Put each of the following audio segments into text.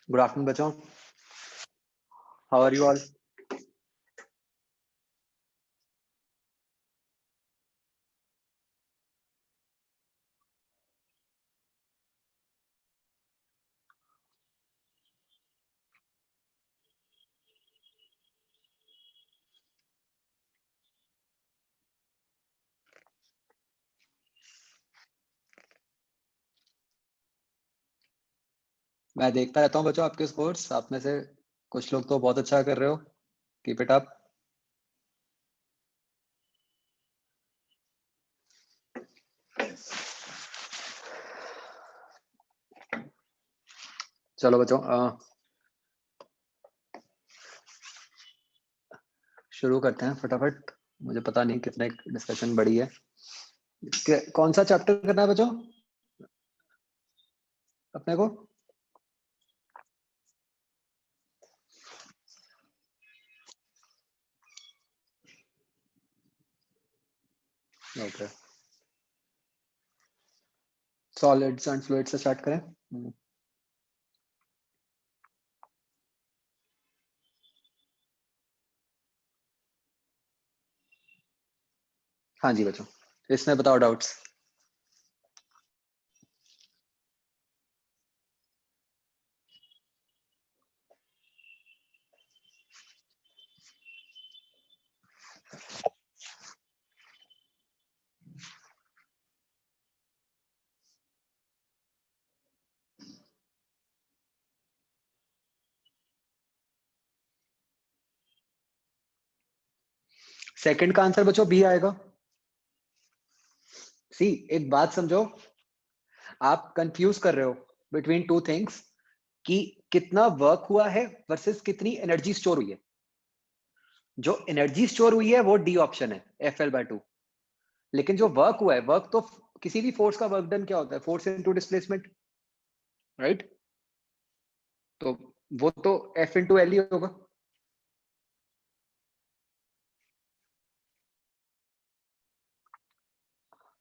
Good afternoon, बच्चों. How are you all? मैं देखता रहता हूँ बच्चों आपके स्कोर्स. आप में से कुछ लोग तो बहुत अच्छा कर रहे हो. Keep it up. चलो बच्चों, शुरू करते हैं फटाफट. मुझे पता नहीं कितने डिस्कशन बड़ी है. कौन सा चैप्टर करना है बच्चों अपने को? ओके, सॉलिड्स एंड फ्लूइड्स से स्टार्ट करें. हाँ जी बच्चों, इसमें बताओ डाउट्स. सेकंड का आंसर बच्चों बी आएगा. सी, एक बात समझो. आप कंफ्यूज कर रहे हो बिटवीन टू थिंग्स कि कितना वर्क हुआ है वर्सेस कितनी एनर्जी स्टोर हुई है. जो एनर्जी स्टोर हुई है वो डी ऑप्शन है, FL/2. लेकिन जो वर्क हुआ है, वर्क तो किसी भी फोर्स का वर्क डन क्या होता है? Force into displacement, right? तो वो तो F/L ही होगा.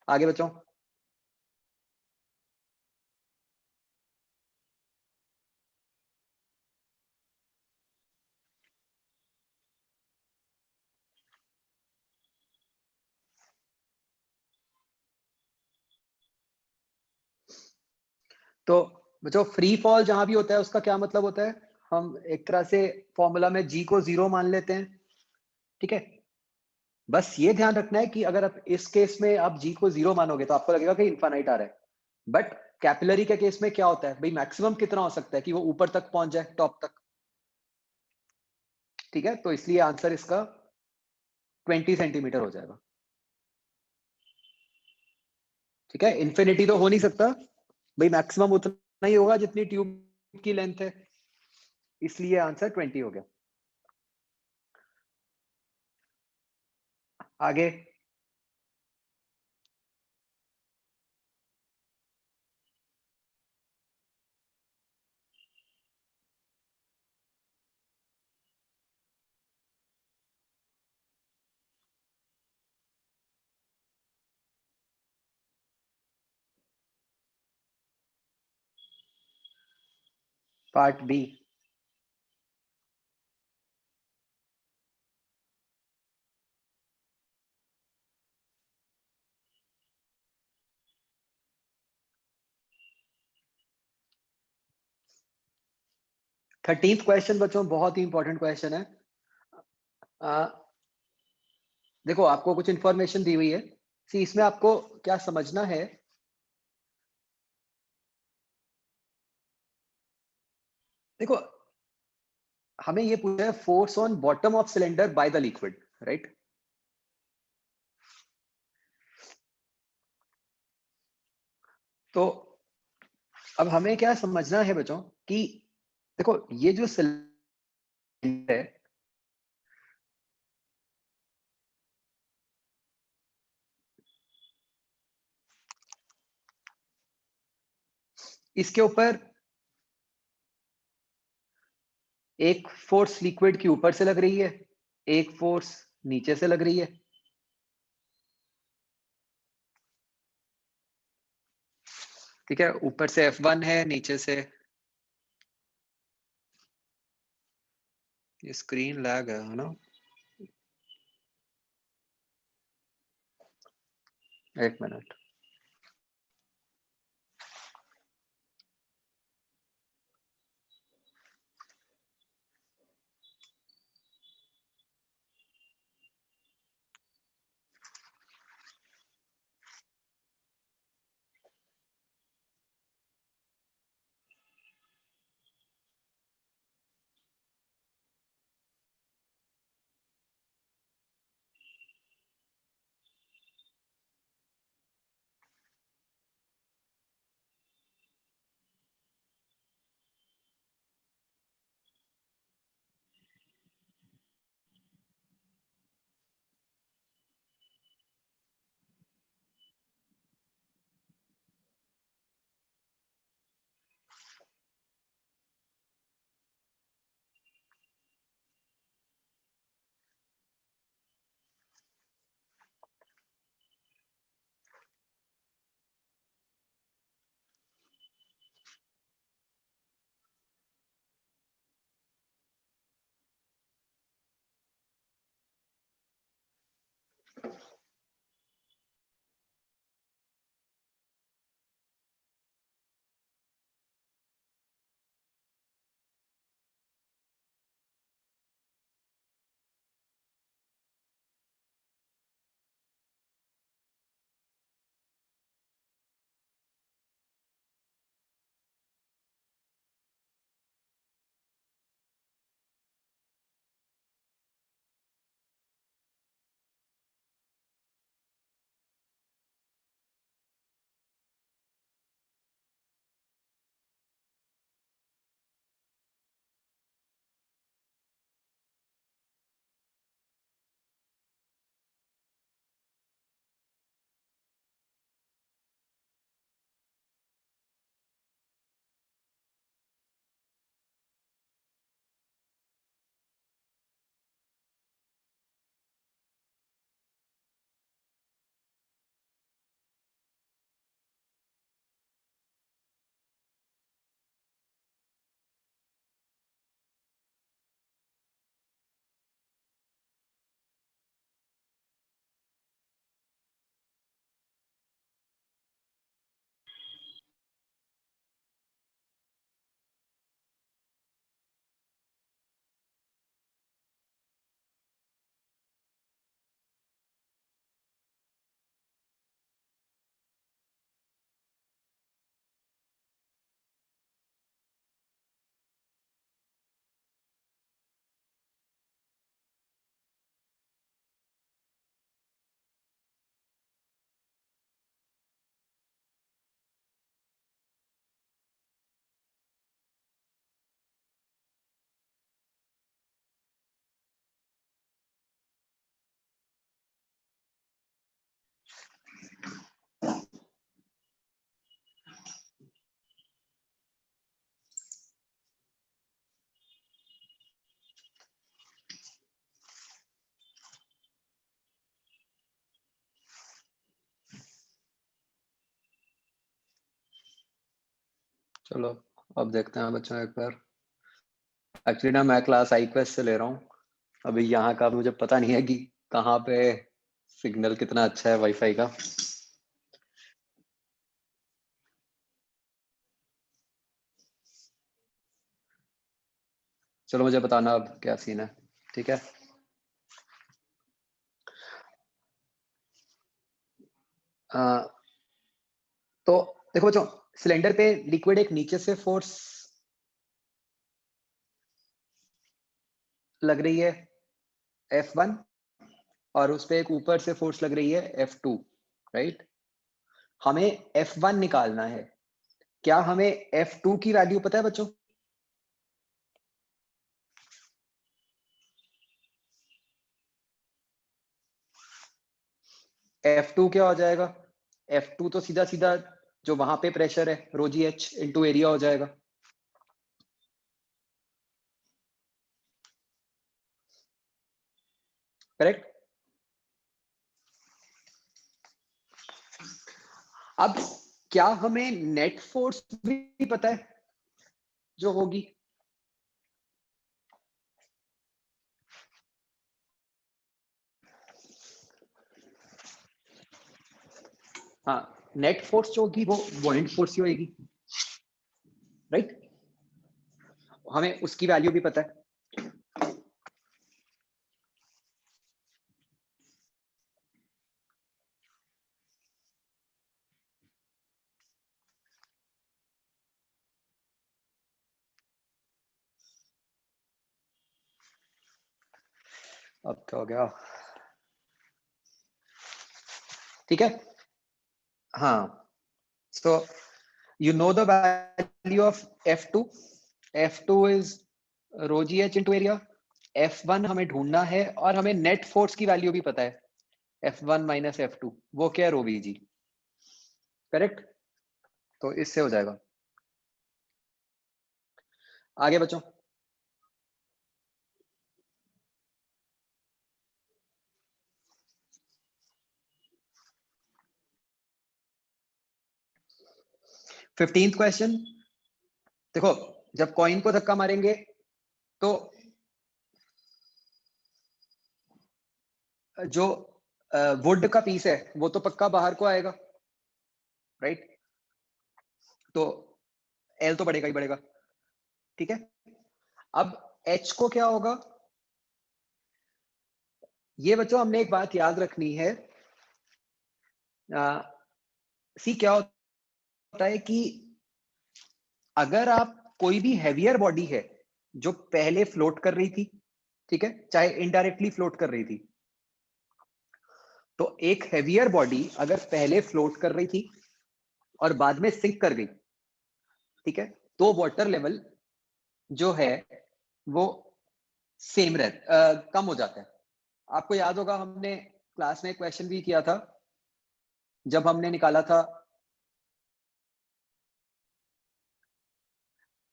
आगे बच्चों. तो बच्चों, फ्री फॉल जहां भी होता है उसका क्या मतलब होता है? हम एक तरह से फॉर्मूला में जी को 0 मान लेते हैं. ठीक है. बस ये ध्यान रखना है कि अगर आप इस केस में आप जी को 0 मानोगे तो आपको लगेगा कि इनफाइनाइट आ रहा है. बट कैपिलरी के केस में क्या होता है भाई? मैक्सिमम कितना हो सकता है कि वो ऊपर तक पहुंच जाए, टॉप तक. ठीक है, तो इसलिए आंसर इसका 20 सेंटीमीटर हो जाएगा. ठीक है, इन्फिनिटी तो हो नहीं सकता भाई. मैक्सिमम उतना ही होगा जितनी ट्यूब की लेंथ है. इसलिए आंसर 20 हो गया. आगे. Part B. थर्टींथ क्वेश्चन बच्चों बहुत ही इंपॉर्टेंट क्वेश्चन है. आ, देखो, आपको कुछ इंफॉर्मेशन दी हुई है. सी, इसमें आपको क्या समझना है? देखो, हमें ये पूछा है force on bottom of cylinder by the liquid, right? तो अब हमें क्या समझना है बच्चों कि देखो, ये जो सिलेंडर है, इसके ऊपर एक फोर्स लिक्विड के ऊपर से लग रही है, एक फोर्स नीचे से लग रही है. ठीक है, ऊपर से F1 है, नीचे से ये स्क्रीन लैग है ना? एक मिनट। चलो अब देखते हैं बच्चों एक बार। एक्चुअली ना मैं क्लास iQuest से ले रहा हूँ। अभी यहाँ का मुझे पता नहीं है कि कहाँ पे सिग्नल कितना अच्छा है वाईफाई का। चलो मुझे बताना अब क्या सीन है, ठीक है? तो देखो बच्चों, सिलेंडर पे लिक्विड एक नीचे से फोर्स लग रही है F1 और उस पे एक ऊपर से फोर्स लग रही है F2, राइट? हमें F1 निकालना है। क्या हमें F2 की वैल्यू पता है बच्चों? F2 क्या हो जाएगा? F2 तो सीधा सीधा जो वहां पे प्रेशर है रो जी एच इंटू एरिया हो जाएगा, करेक्ट? अब क्या हमें नेट फोर्स भी पता है जो होगी? हाँ, नेट फोर्स जो होगी वो बुoyant फोर्स ही होगी, राइट? हमें उसकी वैल्यू भी पता है। अब क्या हो गया? ठीक है, हाँ। सो you know the value of F2. F2 is rho gh into area. F1 हमें ढूंढना है और हमें नेट फोर्स की वैल्यू भी पता है, F1 माइनस F2, वो क्या है? रो वी जी, करेक्ट? तो इससे हो जाएगा। आगे बच्चों, फिफ्टींथ क्वेश्चन। देखो, जब कॉइन को धक्का मारेंगे तो जो वुड का पीस है वो तो पक्का बाहर को आएगा, राइट? तो एल तो बढ़ेगा ही बढ़ेगा, ठीक है? अब एच को क्या होगा? ये बच्चों हमने एक बात याद रखनी है, सी क्या होता है कि अगर आप कोई भी हैवियर बॉडी है जो पहले फ्लोट कर रही थी, ठीक है, चाहे इनडायरेक्टली फ्लोट कर रही थी, तो एक हैवियर बॉडी अगर पहले फ्लोट कर रही थी और बाद में सिंक कर गई, ठीक है, तो वाटर लेवल जो है वो सेम कम हो जाता है। आपको याद होगा हमने क्लास में क्वेश्चन भी किया था जब हमने निकाला था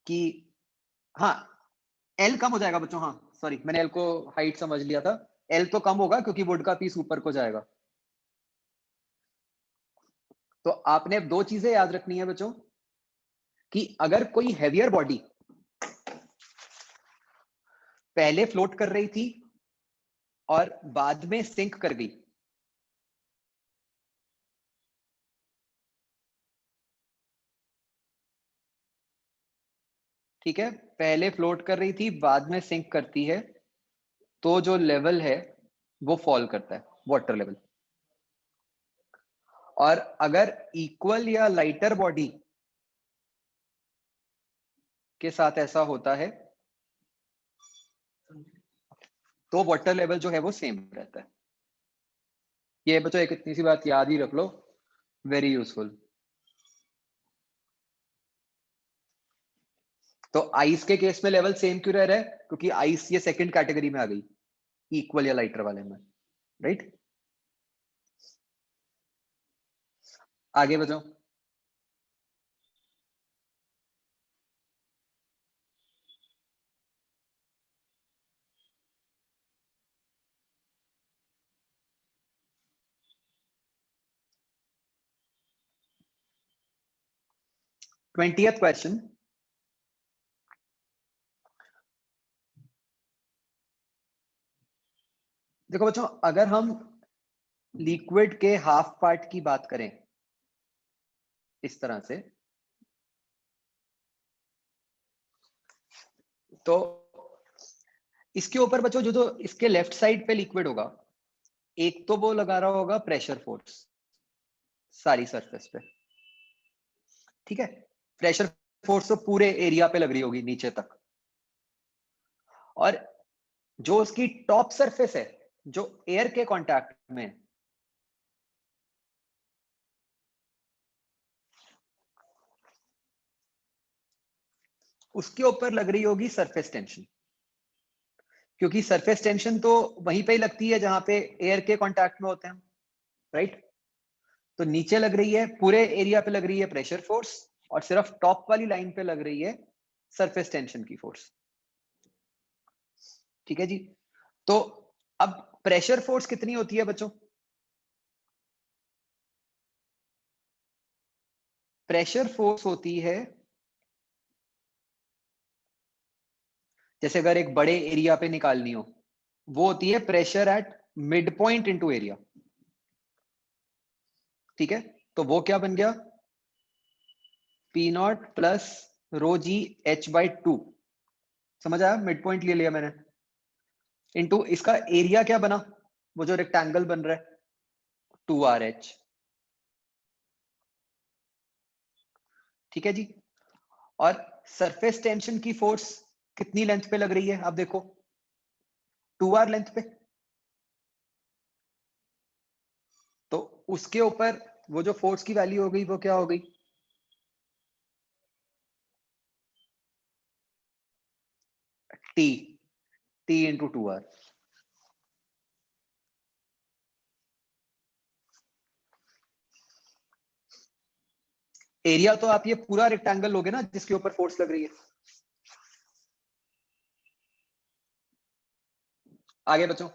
कि हाँ, एल कम हो जाएगा बच्चों। हाँ सॉरी, मैंने एल को हाइट समझ लिया था। एल तो कम होगा क्योंकि वुड का पीस ऊपर को जाएगा। तो आपने दो चीजें याद रखनी है बच्चों कि अगर कोई हैवियर बॉडी पहले फ्लोट कर रही थी और बाद में सिंक कर गई, ठीक है, पहले फ्लोट कर रही थी बाद में सिंक करती है, तो जो लेवल है वो फॉल करता है, वाटर लेवल। और अगर इक्वल या लाइटर बॉडी के साथ ऐसा होता है तो वाटर लेवल जो है वो सेम रहता है। ये बच्चों एक इतनी सी बात याद ही रख लो, वेरी यूजफुल। तो आइस के केस में लेवल सेम क्यों रह रहा है? क्योंकि आइस ये सेकंड कैटेगरी में आ गई, इक्वल या लाइटर वाले में, राइट? आगे बताओ। Twentieth question. देखो बच्चों, अगर हम लिक्विड के हाफ पार्ट की बात करें इस तरह से, तो इसके ऊपर बच्चों जो जो इसके लेफ्ट साइड पे लिक्विड होगा, एक तो वो लगा रहा होगा प्रेशर फोर्स सारी सरफेस पे, ठीक है? प्रेशर फोर्स तो पूरे एरिया पे लग रही होगी नीचे तक। और जो उसकी टॉप सरफेस है जो एयर के कांटेक्ट में, उसके ऊपर लग रही होगी सरफेस टेंशन, क्योंकि सरफेस टेंशन तो वहीं पे ही लगती है जहां पे एयर के कांटेक्ट में होते हैं, राइट? तो नीचे लग रही है, पूरे एरिया पे लग रही है प्रेशर फोर्स, और सिर्फ टॉप वाली लाइन पे लग रही है सरफेस टेंशन की फोर्स, ठीक है जी? तो अब प्रेशर फोर्स कितनी होती है बच्चों? प्रेशर फोर्स होती है, जैसे अगर एक बड़े एरिया पे निकालनी हो, वो होती है pressure at mid point into area, ठीक है? तो वो क्या बन गया, P not plus row ji H by two, समझ आया, मिड पॉइंट ले लिया मैंने, इनटू इसका एरिया क्या बना, वो जो रेक्टेंगल बन रहा है 2RH। ठीक है जी। और सरफेस टेंशन की फोर्स कितनी लेंथ पे लग रही है, आप देखो 2R लेंथ पे, तो उसके ऊपर वो जो फोर्स की वैल्यू हो गई वो क्या हो गई, T, T into 2R। Area तो आप ये पूरा रेक्टेंगल लोगे ना जिसके ऊपर फोर्स लग रही है। आगे बचो।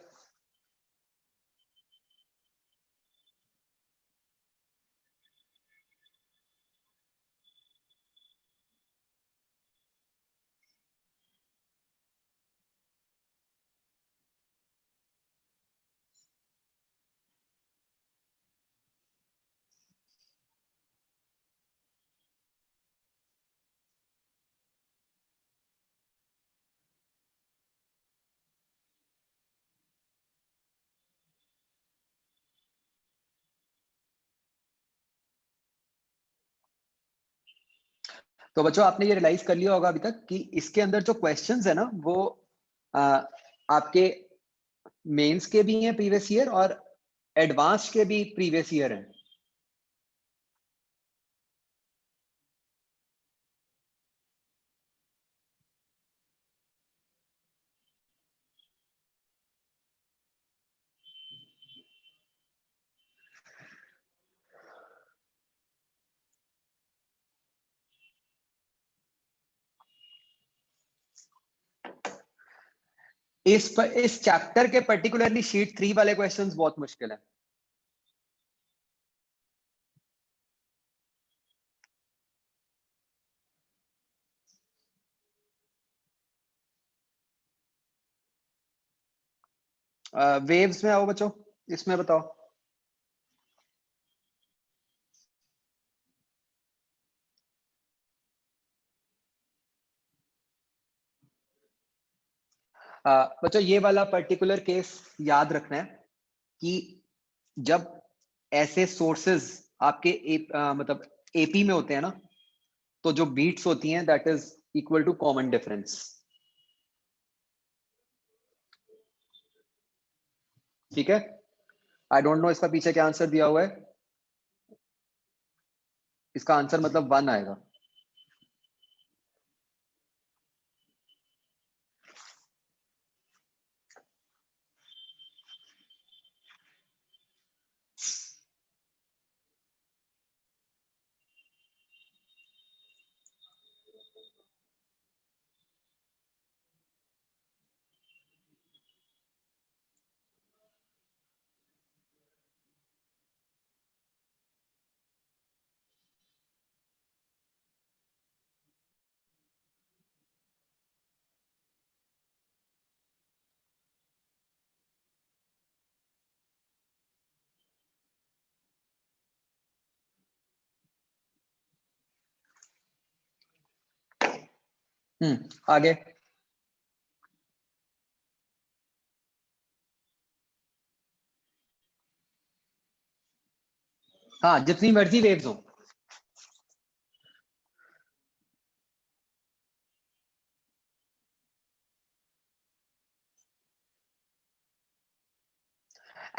तो बच्चों आपने ये रियलाइज कर लिया होगा अभी तक कि इसके अंदर जो क्वेश्चंस है ना वो आ, आपके मेंस के भी हैं प्रीवियस ईयर और एडवांस के भी प्रीवियस ईयर हैं। इस चैप्टर के पर्टिकुलरली शीट 3 वाले क्वेश्चंस बहुत मुश्किल है। वेव्स में आओ बच्चों, इसमें बताओ। बच्चों ये वाला पर्टिकुलर केस याद रखना है कि जब ऐसे सोर्सेस आपके मतलब एपी में होते हैं ना, तो जो बीट्स होती हैं that is equal to common difference. ठीक है, आई डोंट नो इसका पीछे क्या आंसर दिया हुआ है, इसका आंसर मतलब 1 आएगा। आगे। हाँ जितनी मर्जी वेव्स हो।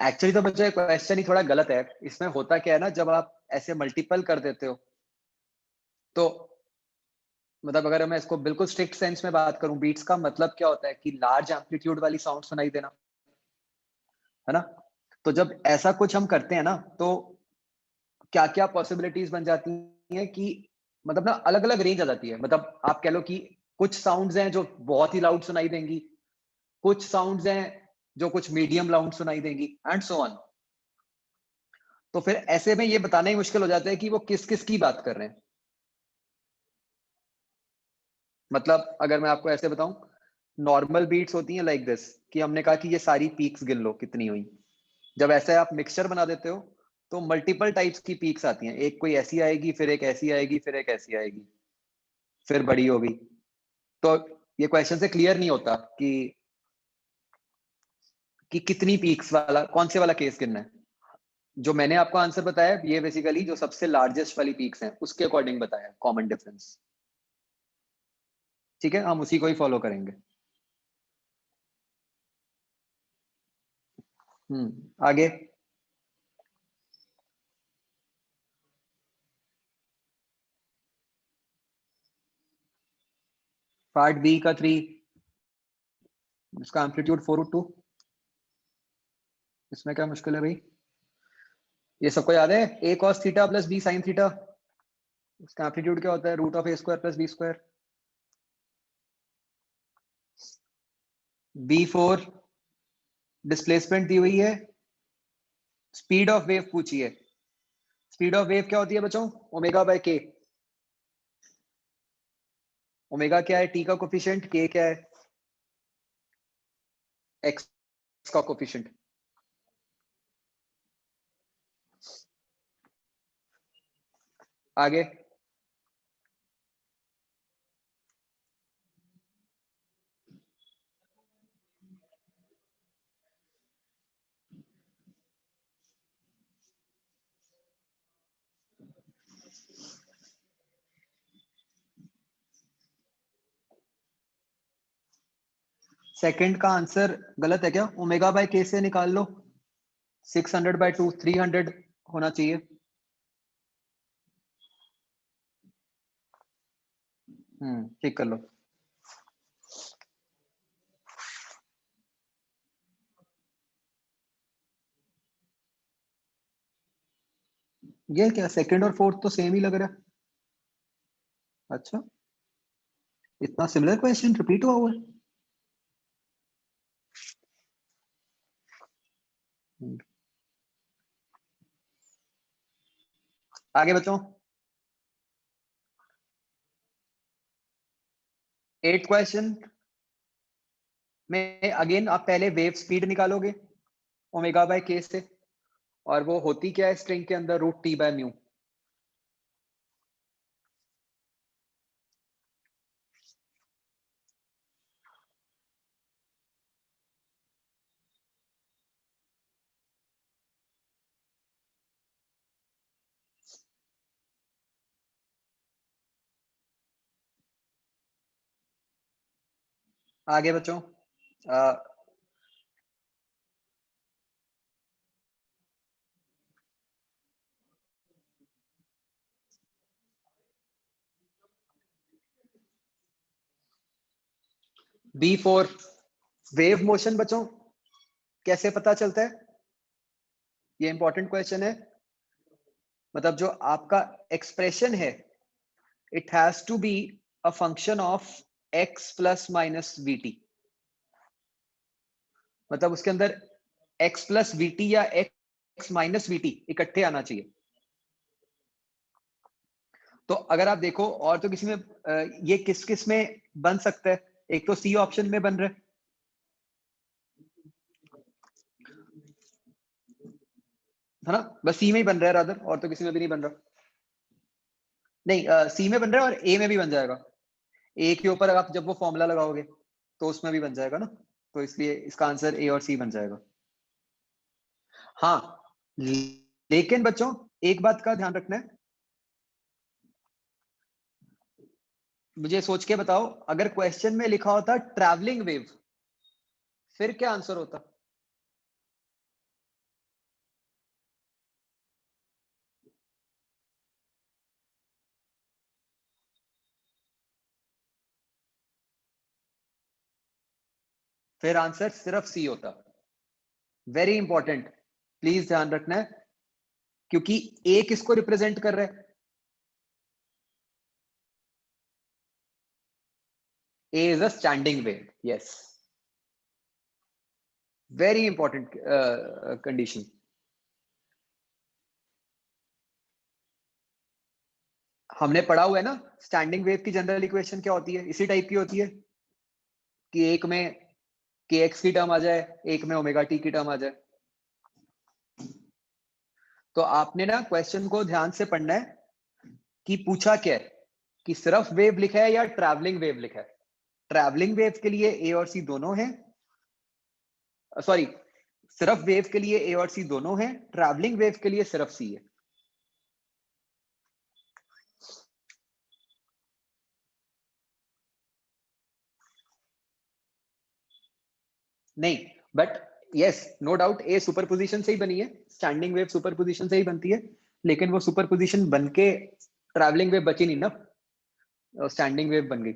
एक्चुअली तो बच्चों क्वेश्चन ही थोड़ा गलत है, इसमें होता क्या है ना, जब आप ऐसे मल्टीपल कर देते हो तो मतलब अगर मैं इसको बिल्कुल स्ट्रिक्ट सेंस में बात करूं, बीट्स का मतलब क्या होता है कि लार्ज एम्पलीट्यूड वाली साउंड सुनाई देना, है ना। तो जब ऐसा कुछ हम करते हैं ना तो क्या क्या पॉसिबिलिटीज बन जाती हैं कि मतलब ना अलग अलग रेंज आ जाती है। मतलब आप कह लो कि कुछ साउंड्स हैं जो बहुत ही लाउड सुनाई देंगी, कुछ साउंड्स हैं जो कुछ मीडियम लाउड सुनाई देंगी, एंड सो ऑन। तो फिर ऐसे में ये बताना ही मुश्किल हो जाता है कि वो किस किस की बात कर रहे हैं। मतलब अगर मैं आपको ऐसे बताऊं, नॉर्मल बीट्स होती हैं लाइक दिस, कि हमने कहा कि ये सारी पीक्स गिन लो कितनी हुई। जब ऐसे आप मिक्सचर बना देते हो तो मल्टीपल टाइप्स की पीक्स आती हैं, एक कोई ऐसी आएगी, फिर एक ऐसी आएगी, फिर एक ऐसी आएगी, फिर बड़ी होगी। तो ये क्वेश्चन से क्लियर नहीं होता कि कितनी पीक्स वाला, कौन से वाला केस गिनना है। जो मैंने आपको आंसर बताया ये बेसिकली जो सबसे लार्जेस्ट वाली पीक्स हैं उसके अकॉर्डिंग बताया कॉमन डिफरेंस। ठीक है, हम उसी को ही फॉलो करेंगे। आगे। पार्ट बी का 3, इसका एम्पलीट्यूड 4√2। इसमें क्या मुश्किल है भाई, ये सबको याद है, a cos theta plus b sin theta, इसका एम्पलीट्यूड क्या होता है, √a² plus b²। b4 displacement दी हुई है, स्पीड ऑफ वेव पूछी है। स्पीड ऑफ वेव क्या होती है बच्चों, ओमेगा बाय के। ओमेगा क्या है, टी का कोफिशिएंट, के क्या है, एक्स का कोफिशिएंट। आगे। सेकंड का आंसर गलत है क्या, ओमेगा बाय के से निकाल लो, 600/2 300 होना चाहिए। ठीक कर लो। ये क्या, सेकंड और फोर्थ तो सेम ही लग रहा है। अच्छा, इतना सिमिलर क्वेश्चन रिपीट हुआ हुआ है। आगे बच्चों, 8th क्वेश्चन में अगेन आप पहले वेव स्पीड निकालोगे ओमेगा बाय के से, और वो होती क्या है स्ट्रिंग के अंदर, √T/μ। आगे बच्चों, B4 वेव मोशन बच्चों कैसे पता चलता है, ये इंपॉर्टेंट क्वेश्चन है। मतलब जो आपका एक्सप्रेशन है, it has to be a function of x plus minus vt। मतलब उसके अंदर x प्लस vt या x माइनस vt इकट्ठे आना चाहिए। तो अगर आप देखो और तो किसी में ये किस किस में बन सकता है, एक तो सी ऑप्शन में बन रहा है ना, बस सी में ही बन रहा है रादर, और तो किसी में भी नहीं बन रहा। नहीं, सी में बन रहा है और ए में भी बन जाएगा। ए के ऊपर आप जब वो फॉर्मूला लगाओगे तो उसमें भी बन जाएगा ना, तो इसलिए इसका आंसर ए और सी बन जाएगा। हाँ, लेकिन बच्चों एक बात का ध्यान रखना है, मुझे सोच के बताओ, अगर क्वेश्चन में लिखा होता ट्रैवलिंग वेव, फिर क्या आंसर होता। फिर आंसर सिर्फ सी होता। वेरी इंपॉर्टेंट, प्लीज ध्यान रखना है, क्योंकि ए किसको रिप्रेजेंट कर रहा है, A is a standing wave. Yes, very important condition. हमने पढ़ा हुआ है ना, स्टैंडिंग वेव की जनरल इक्वेशन क्या होती है, इसी टाइप की होती है कि एक में के एक्स की टर्म आ जाए, एक में ओमेगा टी की टर्म आ जाए। तो आपने ना क्वेश्चन को ध्यान से पढ़ना है कि पूछा क्या है, कि सिर्फ वेव लिखा है या ट्रैवलिंग वेव लिखा है। ट्रैवलिंग वेव के लिए ए और सी दोनों हैं, सॉरी, सिर्फ वेव के लिए ए और सी दोनों हैं, ट्रैवलिंग वेव के लिए सिर्फ सी है। नहीं, but yes, no doubt a superposition से ही बनी है, स्टैंडिंग वेव सुपरपोजिशन से ही बनती है, लेकिन वो सुपरपोजिशन बन के ट्रैवलिंग वेव बची नहीं ना, स्टैंडिंग वेव बन गई।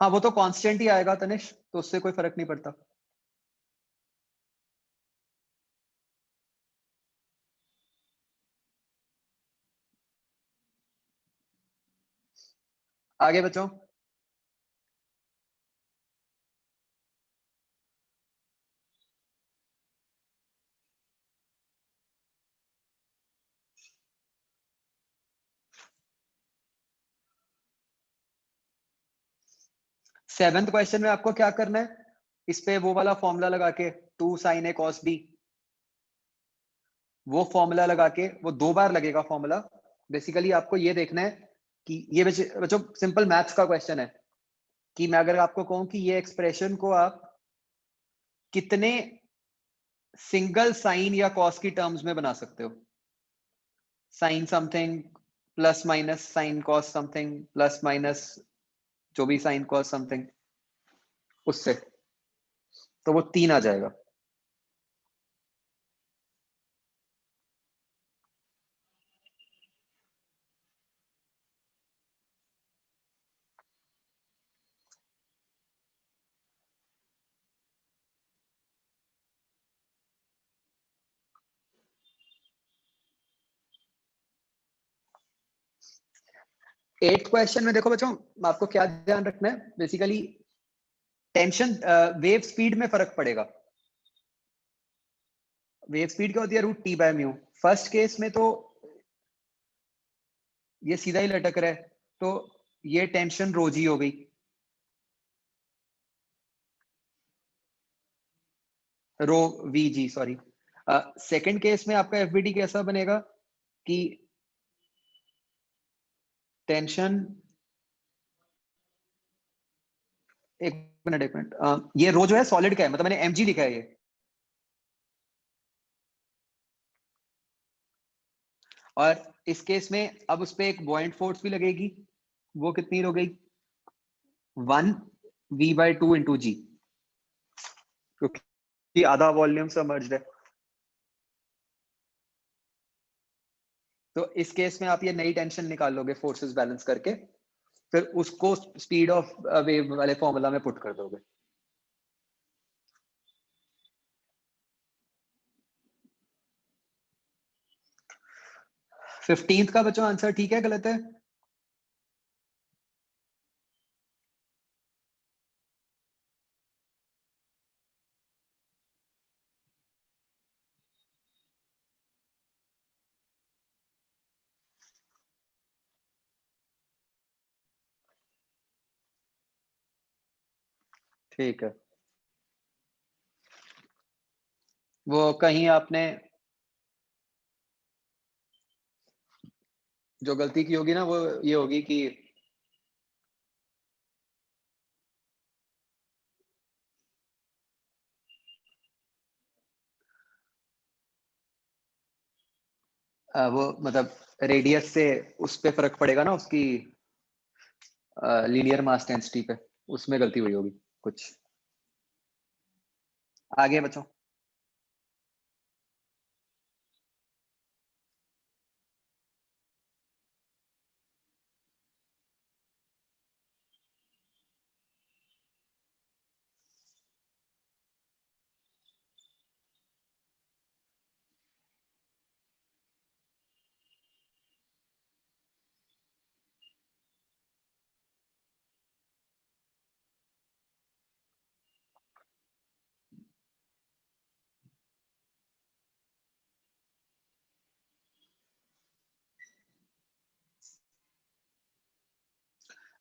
हाँ, वो तो कांस्टेंट ही आएगा तनिष, तो उससे कोई फर्क नहीं पड़ता। आगे बच्चों, 7th क्वेश्चन में आपको क्या करना है, इस पे वो वाला फॉर्मूला लगा के 2 sin a cos b, वो फॉर्मूला लगा के, वो 2 बार लगेगा फॉर्मूला। बेसिकली आपको ये देखना है कि ये बच्चों सिंपल मैथ्स का क्वेश्चन है, कि मैं अगर आपको कहूं कि ये एक्सप्रेशन को आप कितने सिंगल साइन या कॉस की टर्म्स में बना सकते हो। Sine something plus minus sine cos something plus minus जो भी साइन कॉस समथिंग, उससे तो वो 3 आ जाएगा। 8th क्वेश्चन में देखो बच्चों, आपको क्या ध्यान रखना है, बेसिकली टेंशन वेव स्पीड में फर्क पड़ेगा। वेव स्पीड क्या होती है, root T by mu. First case में तो ये सीधा ही लटक रहा है, तो ये टेंशन रो जी हो गई। Rho v g, sorry. Second case में आपका एफबीटी कैसा बनेगा, कि टेंशन, एक मिनट, ये रो जो है सॉलिड का है, मतलब मैंने एमजी लिखा है ये, और इस केस में अब उस पर एक बॉइंट फोर्स भी लगेगी, वो कितनी हो गई, 1 v/2 × g, क्योंकि आधा वॉल्यूम सबमर्ज्ड है। तो इस केस में आप ये नई टेंशन निकाल लोगे फोर्सेस बैलेंस करके, फिर उसको स्पीड ऑफ वेव वाले फॉर्मूला में पुट कर दोगे। 15th का बच्चों आंसर ठीक है गलत है? ठीक है, वो कहीं आपने जो गलती की होगी ना, वो ये होगी कि वो मतलब रेडियस से उस पे फर्क पड़ेगा ना, उसकी लीनियर मास डेंसिटी पे, उसमें गलती हुई होगी कुछ। आगे बच्चों,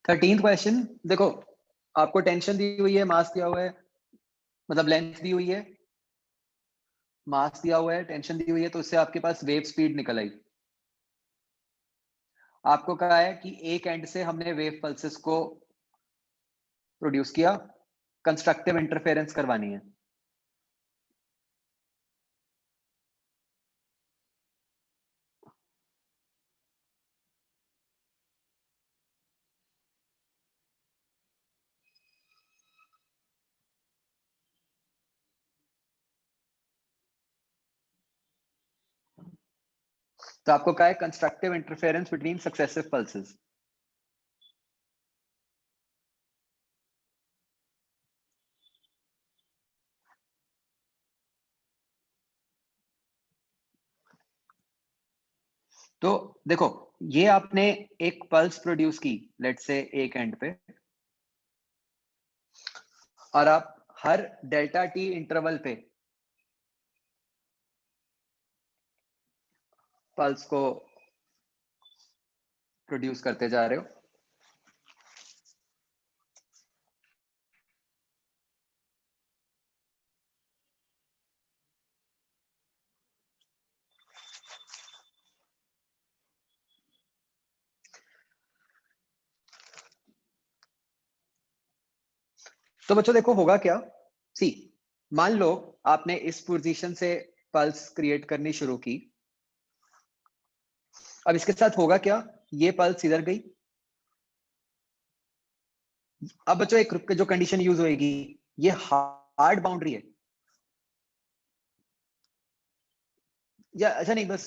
13th क्वेश्चन देखो, आपको टेंशन दी हुई है, मास दिया हुआ है, मतलब लेंथ दी हुई है, मास दिया हुआ है, टेंशन दी हुई है, तो उससे आपके पास वेव स्पीड निकल आई। आपको कहा है कि एक एंड से हमने वेव पल्सेस को प्रोड्यूस किया, कंस्ट्रक्टिव इंटरफेरेंस करवानी है। तो आपको कहा है constructive interference between successive pulses. तो देखो, ये आपने एक पल्स प्रोड्यूस की, लेट से एक एंड पे, और आप हर डेल्टा टी इंटरवल पे पल्स को प्रोड्यूस करते जा रहे हो। तो बच्चों देखो होगा क्या, सी, मान लो आपने इस पोजीशन से पल्स क्रिएट करनी शुरू की। अब इसके साथ होगा क्या, ये पल्स इधर गई। अब बच्चों एक जो कंडीशन यूज होगी, ये हार्ड बाउंड्री है, या अच्छा नहीं, बस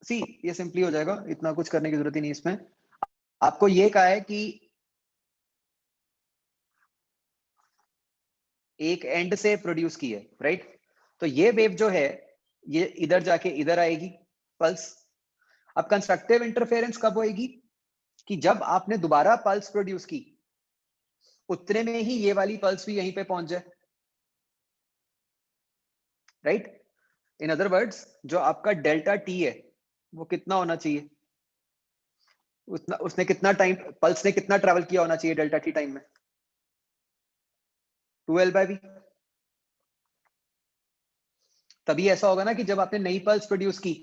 सी, ये सिंपली हो जाएगा, इतना कुछ करने की जरूरत ही नहीं इसमें। आपको ये कहा है कि एक एंड से प्रोड्यूस की है, राइट। तो ये वेव जो है, ये इधर जाके इधर आएगी पल्स। अब कंस्ट्रक्टिव इंटरफेरेंस कब होएगी, कि जब आपने दोबारा पल्स प्रोड्यूस की, उतने में ही ये वाली पल्स भी यहीं पे पहुंच जाए, राइट। इन अदर वर्ड्स, जो आपका डेल्टा टी है वो कितना होना चाहिए, उतना, उसने कितना टाइम, पल्स ने कितना ट्रेवल किया होना चाहिए डेल्टा टी टाइम में, 2L/v। तभी ऐसा होगा ना कि जब आपने नई पल्स प्रोड्यूस की,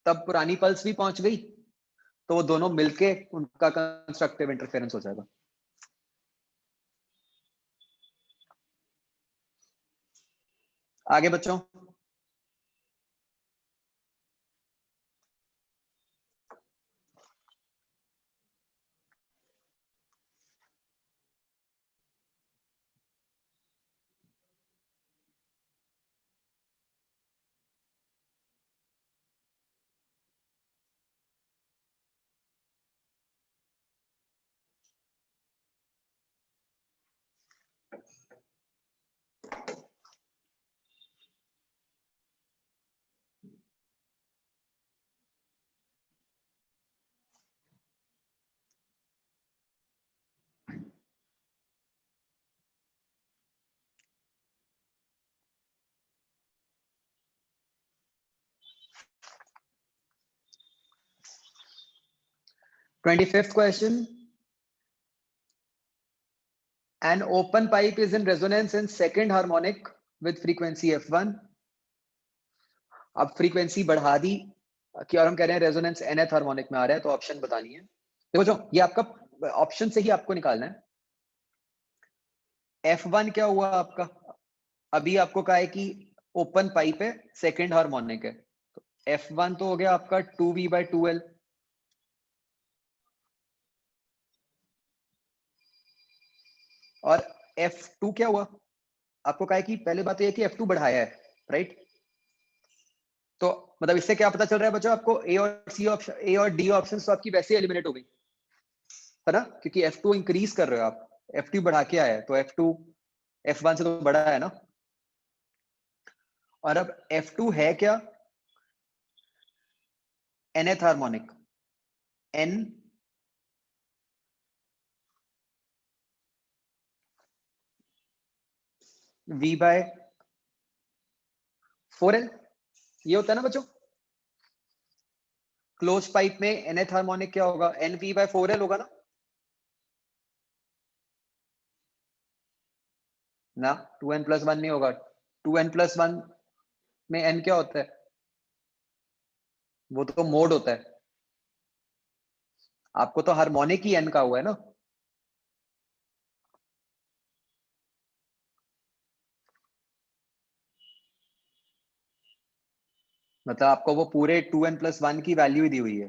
तब पुरानी पल्स भी पहुंच गई, तो वो दोनों मिलके उनका कंस्ट्रक्टिव इंटरफेरेंस हो जाएगा। आगे बच्चों, 25th question, an open pipe is in resonance in second harmonic with frequency f1। अब फ्रीक्वेंसी बढ़ा दी कि, और हम कह रहे हैं रेजोनेंस nth हार्मोनिक में आ रहा है, तो ऑप्शन बतानी है। देखो जो ये आपका ऑप्शन से ही आपको निकालना है। F1 क्या हुआ आपका, अभी आपको कहा है कि ओपन पाइप है, सेकेंड हार्मोनिक है, तो F1 तो हो गया आपका 2V/2L। और F2 क्या हुआ, आपको कहा है कि पहले बात तो ये कि F2 बढ़ाया है, राइट। तो मतलब इससे क्या पता चल रहा है बच्चों आपको, ए और सी ऑप्शन, ए और डी ऑप्शन तो आपकी वैसे एलिमिनेट हो गई है ना, क्योंकि F2 इंक्रीज कर रहे हो आप, F2 बढ़ा के आया है, तो F2 F1 से तो बड़ा है ना। और अब F2 है क्या, nth हार्मोनिक, n V/4L, ये होता है ना बच्चों। क्लोज पाइप में nth हार्मोनिक क्या होगा, NV/4L होगा ना। ना 2n+1 नहीं होगा। 2n+1 में n क्या होता है? वो तो मोड होता है। आपको तो हार्मोनिक ही n का हुआ है ना। मतलब आपको वो पूरे 2n+1 की वैल्यू ही दी हुई है।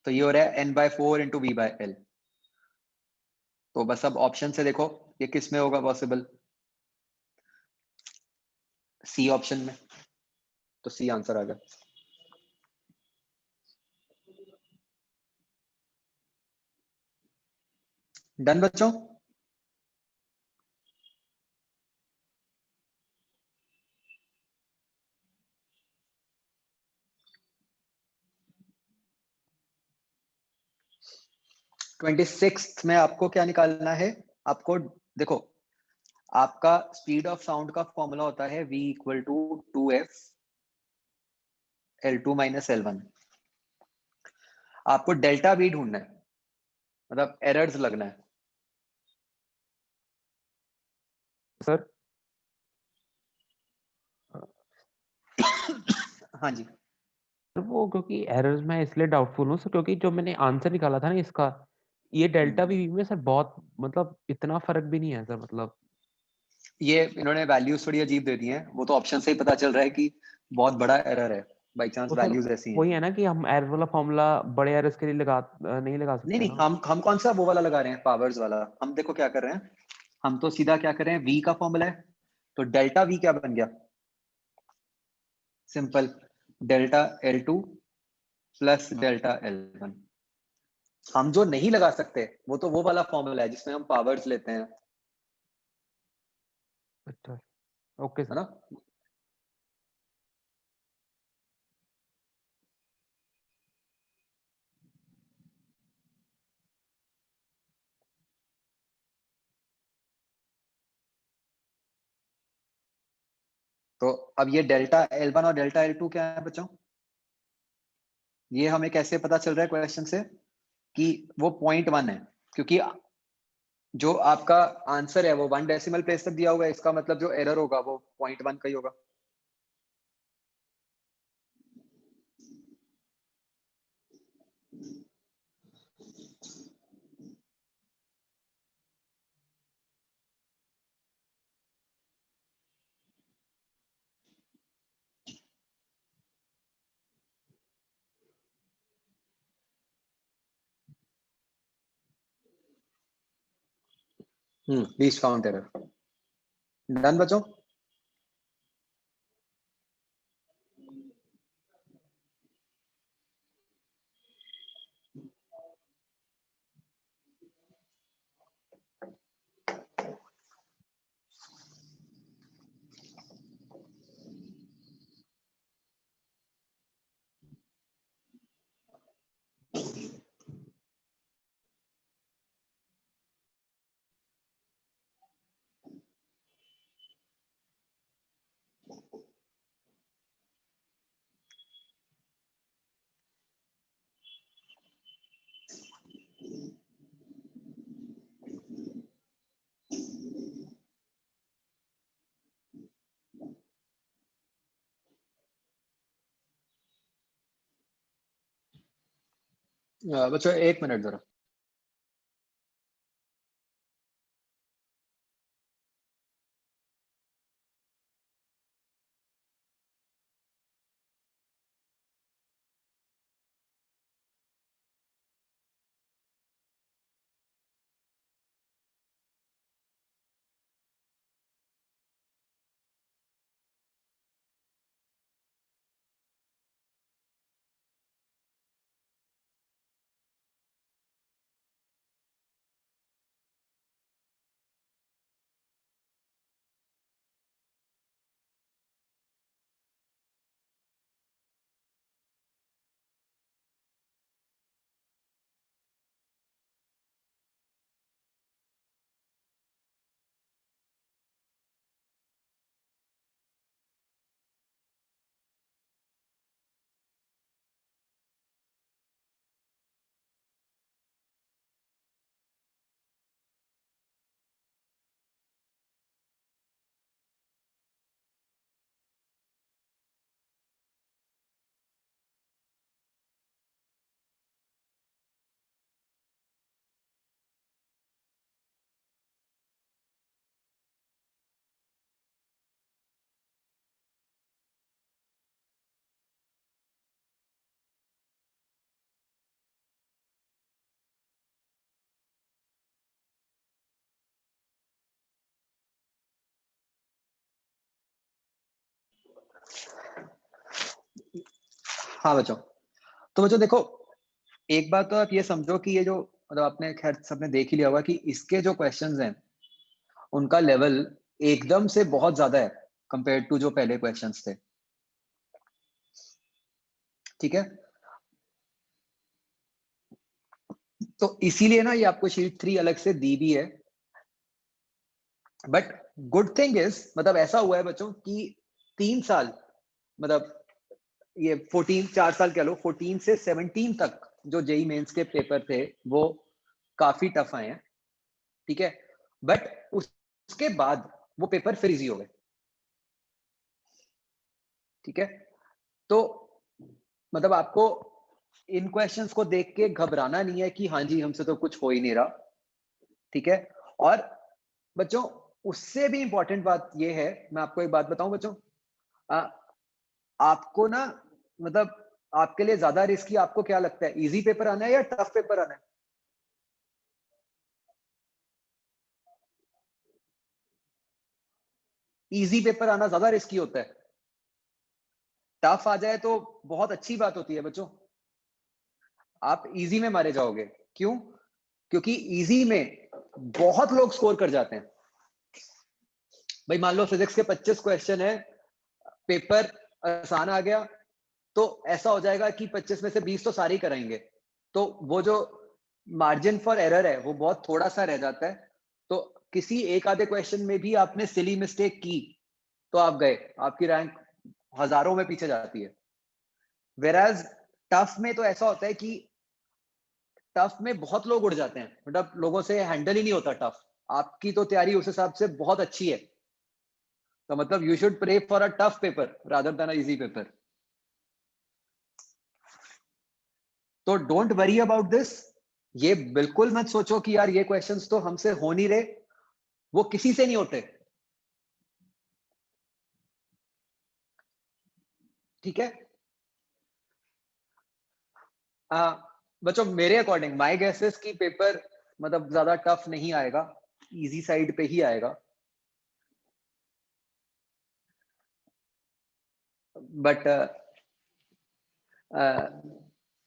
तो ये हो रहा है n/4 इंटू v/l। तो बस अब ऑप्शन से देखो ये किस में होगा पॉसिबल। सी ऑप्शन में। तो सी आंसर आ गया। डन बच्चों। ट्वेंटी सिक्स में आपको क्या निकालना है? आपको देखो, आपका स्पीड ऑफ साउंड का फॉर्मूला होता है v equal to 2f L2 minus L1। आपको डेल्टा v ढूंढना है, मतलब एरर्स लगना है। सर हाँ जी। वो क्योंकि एरर्स में इसलिए डाउटफुल हूँ सर, क्योंकि जो मैंने आंसर निकाला था ना इसका, ये डेल्टा वी में सर बहुत मतलब इतना फर्क भी नहीं है सर, मतलब ये इन्होंने वैल्यूज थोड़ी अजीब दे दी हैं, वो तो ऑप्शन से ही पता चल रहा है कि बहुत बड़ा एरर है, बाई चांस तो सर वैल्यूज ऐसी हैं। वही है ना कि हम एरर वाला फॉर्मूला बड़े एरर्स के लिए नहीं लगा नहीं सकते नहीं, ना। हम कौन सा वो वाला लगा रहे हैं, पावर्स वाला। हम देखो क्या कर रहे हैं, हम तो सीधा क्या कर रहे हैं, v का फॉर्मूला है, तो डेल्टा v क्या बन गया? Simple, delta L2 plus delta L1। हम जो नहीं लगा सकते वो तो वो वाला फॉर्मूला है जिसमें हम पावर्स लेते हैं, अच्छा, ओके है सर। ना। तो अब ये डेल्टा L1 और डेल्टा L2 क्या है बच्चों? ये हमें कैसे पता चल रहा है क्वेश्चन से कि वो 0.1 है? क्योंकि जो आपका आंसर है वो 1 डेसिमल प्लेस तक दिया हुआ है, इसका मतलब जो एरर होगा वो 0.1 का ही होगा। Least count error. डन बच्चों। बच्चों एक मिनट जरा। हाँ बच्चों, तो बच्चों देखो, एक बात तो आप ये समझो कि ये जो मतलब आपने खैर सबने देख ही लिया होगा कि इसके जो क्वेश्चंस हैं उनका लेवल एकदम से बहुत ज्यादा है कंपेयर टू जो पहले क्वेश्चंस थे। ठीक है, तो इसीलिए ना ये आपको शीट 3 अलग से दी भी है। बट गुड थिंग इज, मतलब ऐसा हुआ है बच्चों कि 3 साल, मतलब ये 14, 4 साल कह लो, 14 से 17 तक जो जेई मेंस के पेपर थे वो काफी टफ आए हैं। ठीक है, बट उसके बाद वो पेपर फिर इजी हो गए। ठीक है, तो मतलब आपको इन क्वेश्चंस को देख के घबराना नहीं है कि हाँ जी हमसे तो कुछ हो ही नहीं रहा। ठीक है, और बच्चों उससे भी इंपॉर्टेंट बात ये है, मैं आपको एक बात बताऊं बच्चों, आ, आपको ना मतलब आपके लिए ज्यादा रिस्की आपको क्या लगता है, इजी पेपर आना है या टफ पेपर आना है? इजी पेपर आना ज्यादा रिस्की होता है। टफ आ जाए तो बहुत अच्छी बात होती है बच्चों, आप इजी में मारे जाओगे। क्यों? क्योंकि इजी में बहुत लोग स्कोर कर जाते हैं। भाई मान लो फिजिक्स के 25 क्वेश्चन है, पेपर आसान आ गया, तो ऐसा हो जाएगा कि 25 में से 20 तो सारे ही कराएंगे, तो वो जो मार्जिन फॉर एरर है वो बहुत थोड़ा सा रह जाता है। तो किसी एक आधे क्वेश्चन में भी आपने सिली मिस्टेक की तो आप गए, आपकी रैंक हजारों में पीछे जाती है। वेराज टफ में तो ऐसा होता है कि टफ में बहुत लोग उड़ जाते हैं, मतलब लोगों से हैंडल ही नहीं होता टफ। आपकी तो तैयारी उस हिसाब से बहुत अच्छी है, तो मतलब you should pray for a tough paper rather than a easy paper. तो डोंट वरी अबाउट दिस, ये बिल्कुल मत सोचो कि यार ये क्वेश्चंस तो हमसे हो नहीं रहे, वो किसी से नहीं होते। ठीक है, बच्चों मेरे अकॉर्डिंग माय गेसेस की पेपर मतलब ज्यादा टफ नहीं आएगा, इजी साइड पे ही आएगा। बट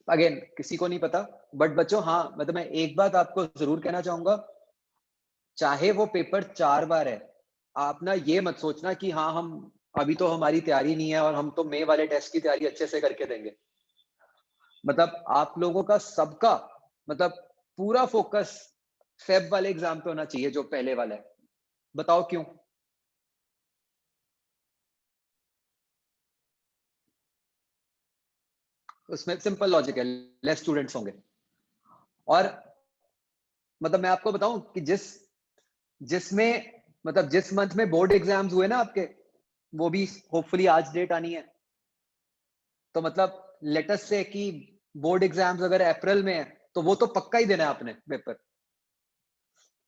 अगेन किसी को नहीं पता। बट बच्चों हाँ, मतलब मैं एक बात आपको जरूर कहना चाहूंगा, चाहे वो पेपर 4 बार है, आप ना ये मत सोचना कि हाँ हम अभी तो हमारी तैयारी नहीं है और हम तो मई वाले टेस्ट की तैयारी अच्छे से करके देंगे। मतलब आप लोगों का सबका मतलब पूरा फोकस फेब वाले एग्जाम पे होना चाहिए जो पहले वाला है। बताओ क्यों? उसमें सिंपल लॉजिक है, लेस स्टूडेंट्स होंगे। और मतलब मैं आपको बताऊं कि जिसमें मतलब जिस मंथ में बोर्ड एग्जाम्स हुए ना आपके, वो भी होपफुली आज डेट आनी है, तो मतलब लेटेस्ट से कि बोर्ड एग्जाम्स अगर अप्रैल में है तो वो तो पक्का ही देना है आपने पेपर।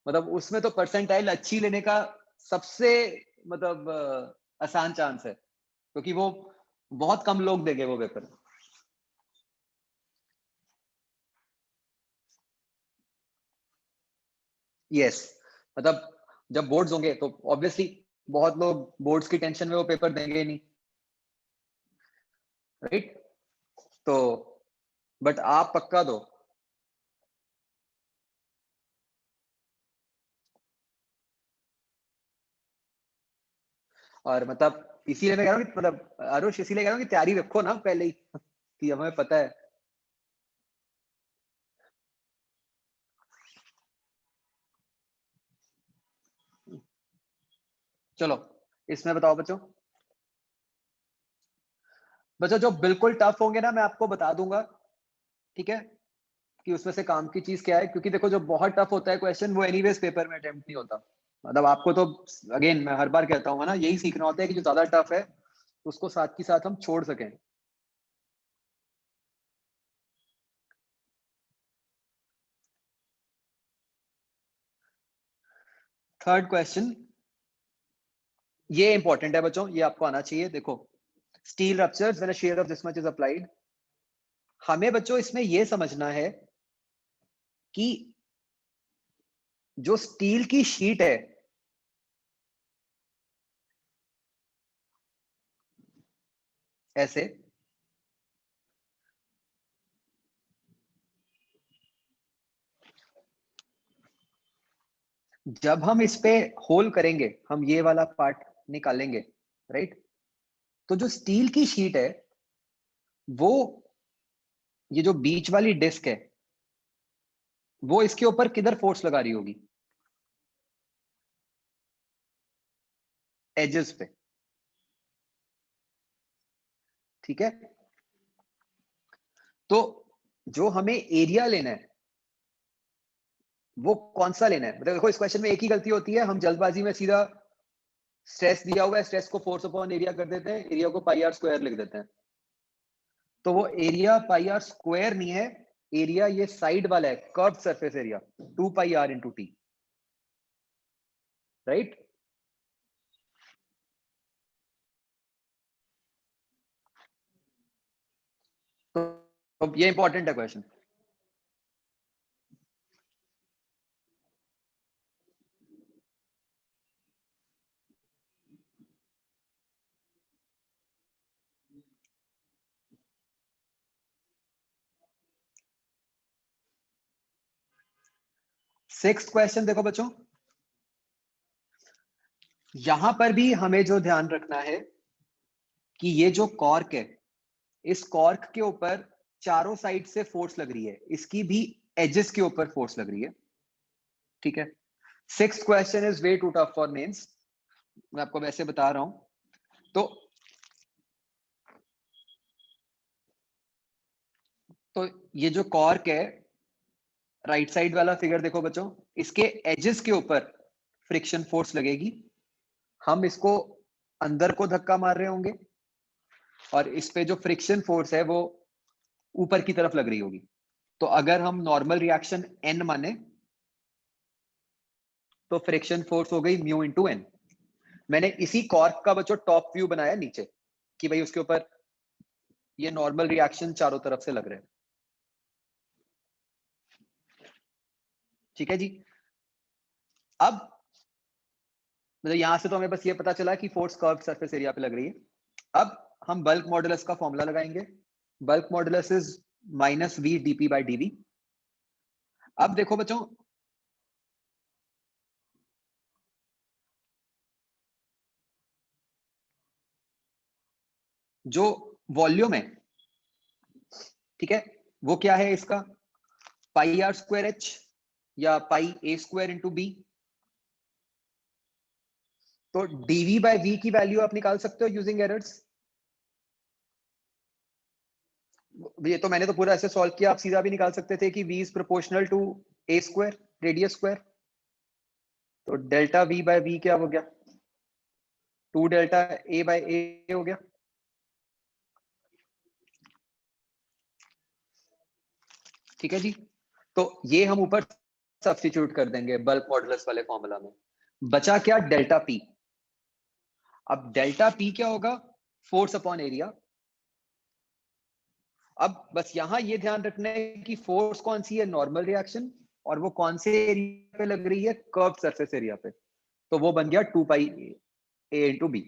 मतलब उसमें तो परसेंटाइल अच्छी लेने का सबसे मतलब आसान चांस है, क्योंकि वो बहुत कम लोग देंगे वो पेपर। यस, मतलब जब बोर्ड्स होंगे तो ऑब्वियसली बहुत लोग बोर्ड्स की टेंशन में वो पेपर देंगे ही नहीं, राइट? तो बट आप पक्का दो। और मतलब इसीलिए मैं कह रहा हूँ कि मतलब आरुष इसीलिए कह रहा हूँ कि तैयारी रखो ना पहले ही कि हमें पता है। चलो इसमें बताओ बच्चों, बच्चों जो बिल्कुल टफ होंगे ना मैं आपको बता दूंगा। ठीक है, कि उसमें से काम की चीज क्या है, क्योंकि देखो जो बहुत टफ होता है क्वेश्चन वो एनीवेज पेपर में अटेम्प्ट नहीं होता। मतलब आपको तो अगेन मैं हर बार कहता हूँ ना, यही सीखना होता है कि जो ज्यादा टफ है उसको साथ की साथ हम छोड़ सकें। थर्ड क्वेश्चन, ये इंपॉर्टेंट है बच्चों, ये आपको आना चाहिए। देखो, steel ruptures when a shear of this much is applied। हमें बच्चों इसमें ये समझना है कि जो स्टील की शीट है, ऐसे जब हम इस पे होल करेंगे, हम ये वाला पार्ट निकालेंगे, राइट? तो जो स्टील की शीट है, वो ये जो बीच वाली डिस्क है, वो इसके ऊपर किधर फोर्स लगा रही होगी? एजेस पे, ठीक है? तो जो हमें एरिया लेना है, वो कौन सा लेना है? मतलब देखो, इस क्वेश्चन में एक ही गलती होती है, हम जल्दबाजी में सीधा स्ट्रेस दिया हुआ है, स्ट्रेस को फोर्स अपॉन एरिया कर देते हैं, एरिया को पाई आर स्क्वायर लिख देते हैं। तो वो एरिया पाई आर स्क्वायर नहीं है, एरिया ये साइड वाला है, curve surface area, 2 pi are into T, right? तो ये इंपॉर्टेंट है क्वेश्चन। सिक्स्थ क्वेश्चन देखो बच्चों, यहां पर भी हमें जो ध्यान रखना है कि ये जो कॉर्क है, इस कॉर्क के ऊपर चारों साइड से फोर्स लग रही है, इसकी भी एजेस के ऊपर फोर्स लग रही है, ठीक है? Sixth question is way too tough for Mains, मैं आपको वैसे बता रहा हूं। तो ये जो कॉर्क है, राइट साइड वाला फिगर देखो बच्चों, इसके एजेस के ऊपर फ्रिक्शन फोर्स लगेगी, हम इसको अंदर को धक्का मार रहे होंगे, और इस पे जो फ्रिक्शन फोर्स है वो ऊपर की तरफ लग रही होगी। तो अगर हम नॉर्मल रिएक्शन एन माने, तो फ्रिक्शन फोर्स हो गई म्यू इंटू एन। मैंने इसी कॉर्क का बच्चों टॉप व्यू बनाया नीचे, कि भाई उसके ऊपर ये नॉर्मल रिएक्शन चारों तरफ से लग रहे हैं, ठीक है जी? अब मतलब यहां से तो हमें बस ये पता चला कि फोर्स कर्व सरफेस एरिया पे लग रही है। अब हम बल्क मॉडुलस का फॉर्मूला लगाएंगे। Bulk modulus is minus V DP by DV. अब देखो बच्चों, जो वॉल्यूम है, ठीक है, वो क्या है इसका? पाई आर स्क्वायर एच या पाई ए स्क्वायर इंटू बी। तो डीवी बाय वी की वैल्यू आप निकाल सकते हो यूजिंग एरर्स। ये तो मैंने तो पूरा ऐसे सॉल्व किया, आप सीधा भी निकाल सकते थे कि v is proportional to a square, radius square. तो डेल्टा v बाय वी क्या हो गया? 2 डेल्टा a बाय ए हो गया, ठीक है जी? तो ये हम ऊपर सब्स्टिट्यूट कर देंगे बल्क मॉडुलस वाले फॉर्मूला में। बचा क्या? Delta P. अब डेल्टा पी क्या होगा? Force upon area. अब बस यहां ये ध्यान रखना है कि फोर्स कौन सी है? Normal reaction. और वो कौन से एरिया पे लग रही है? कर्व सरफेस एरिया पे। तो वो बन गया 2 पाई ए इंटू बी।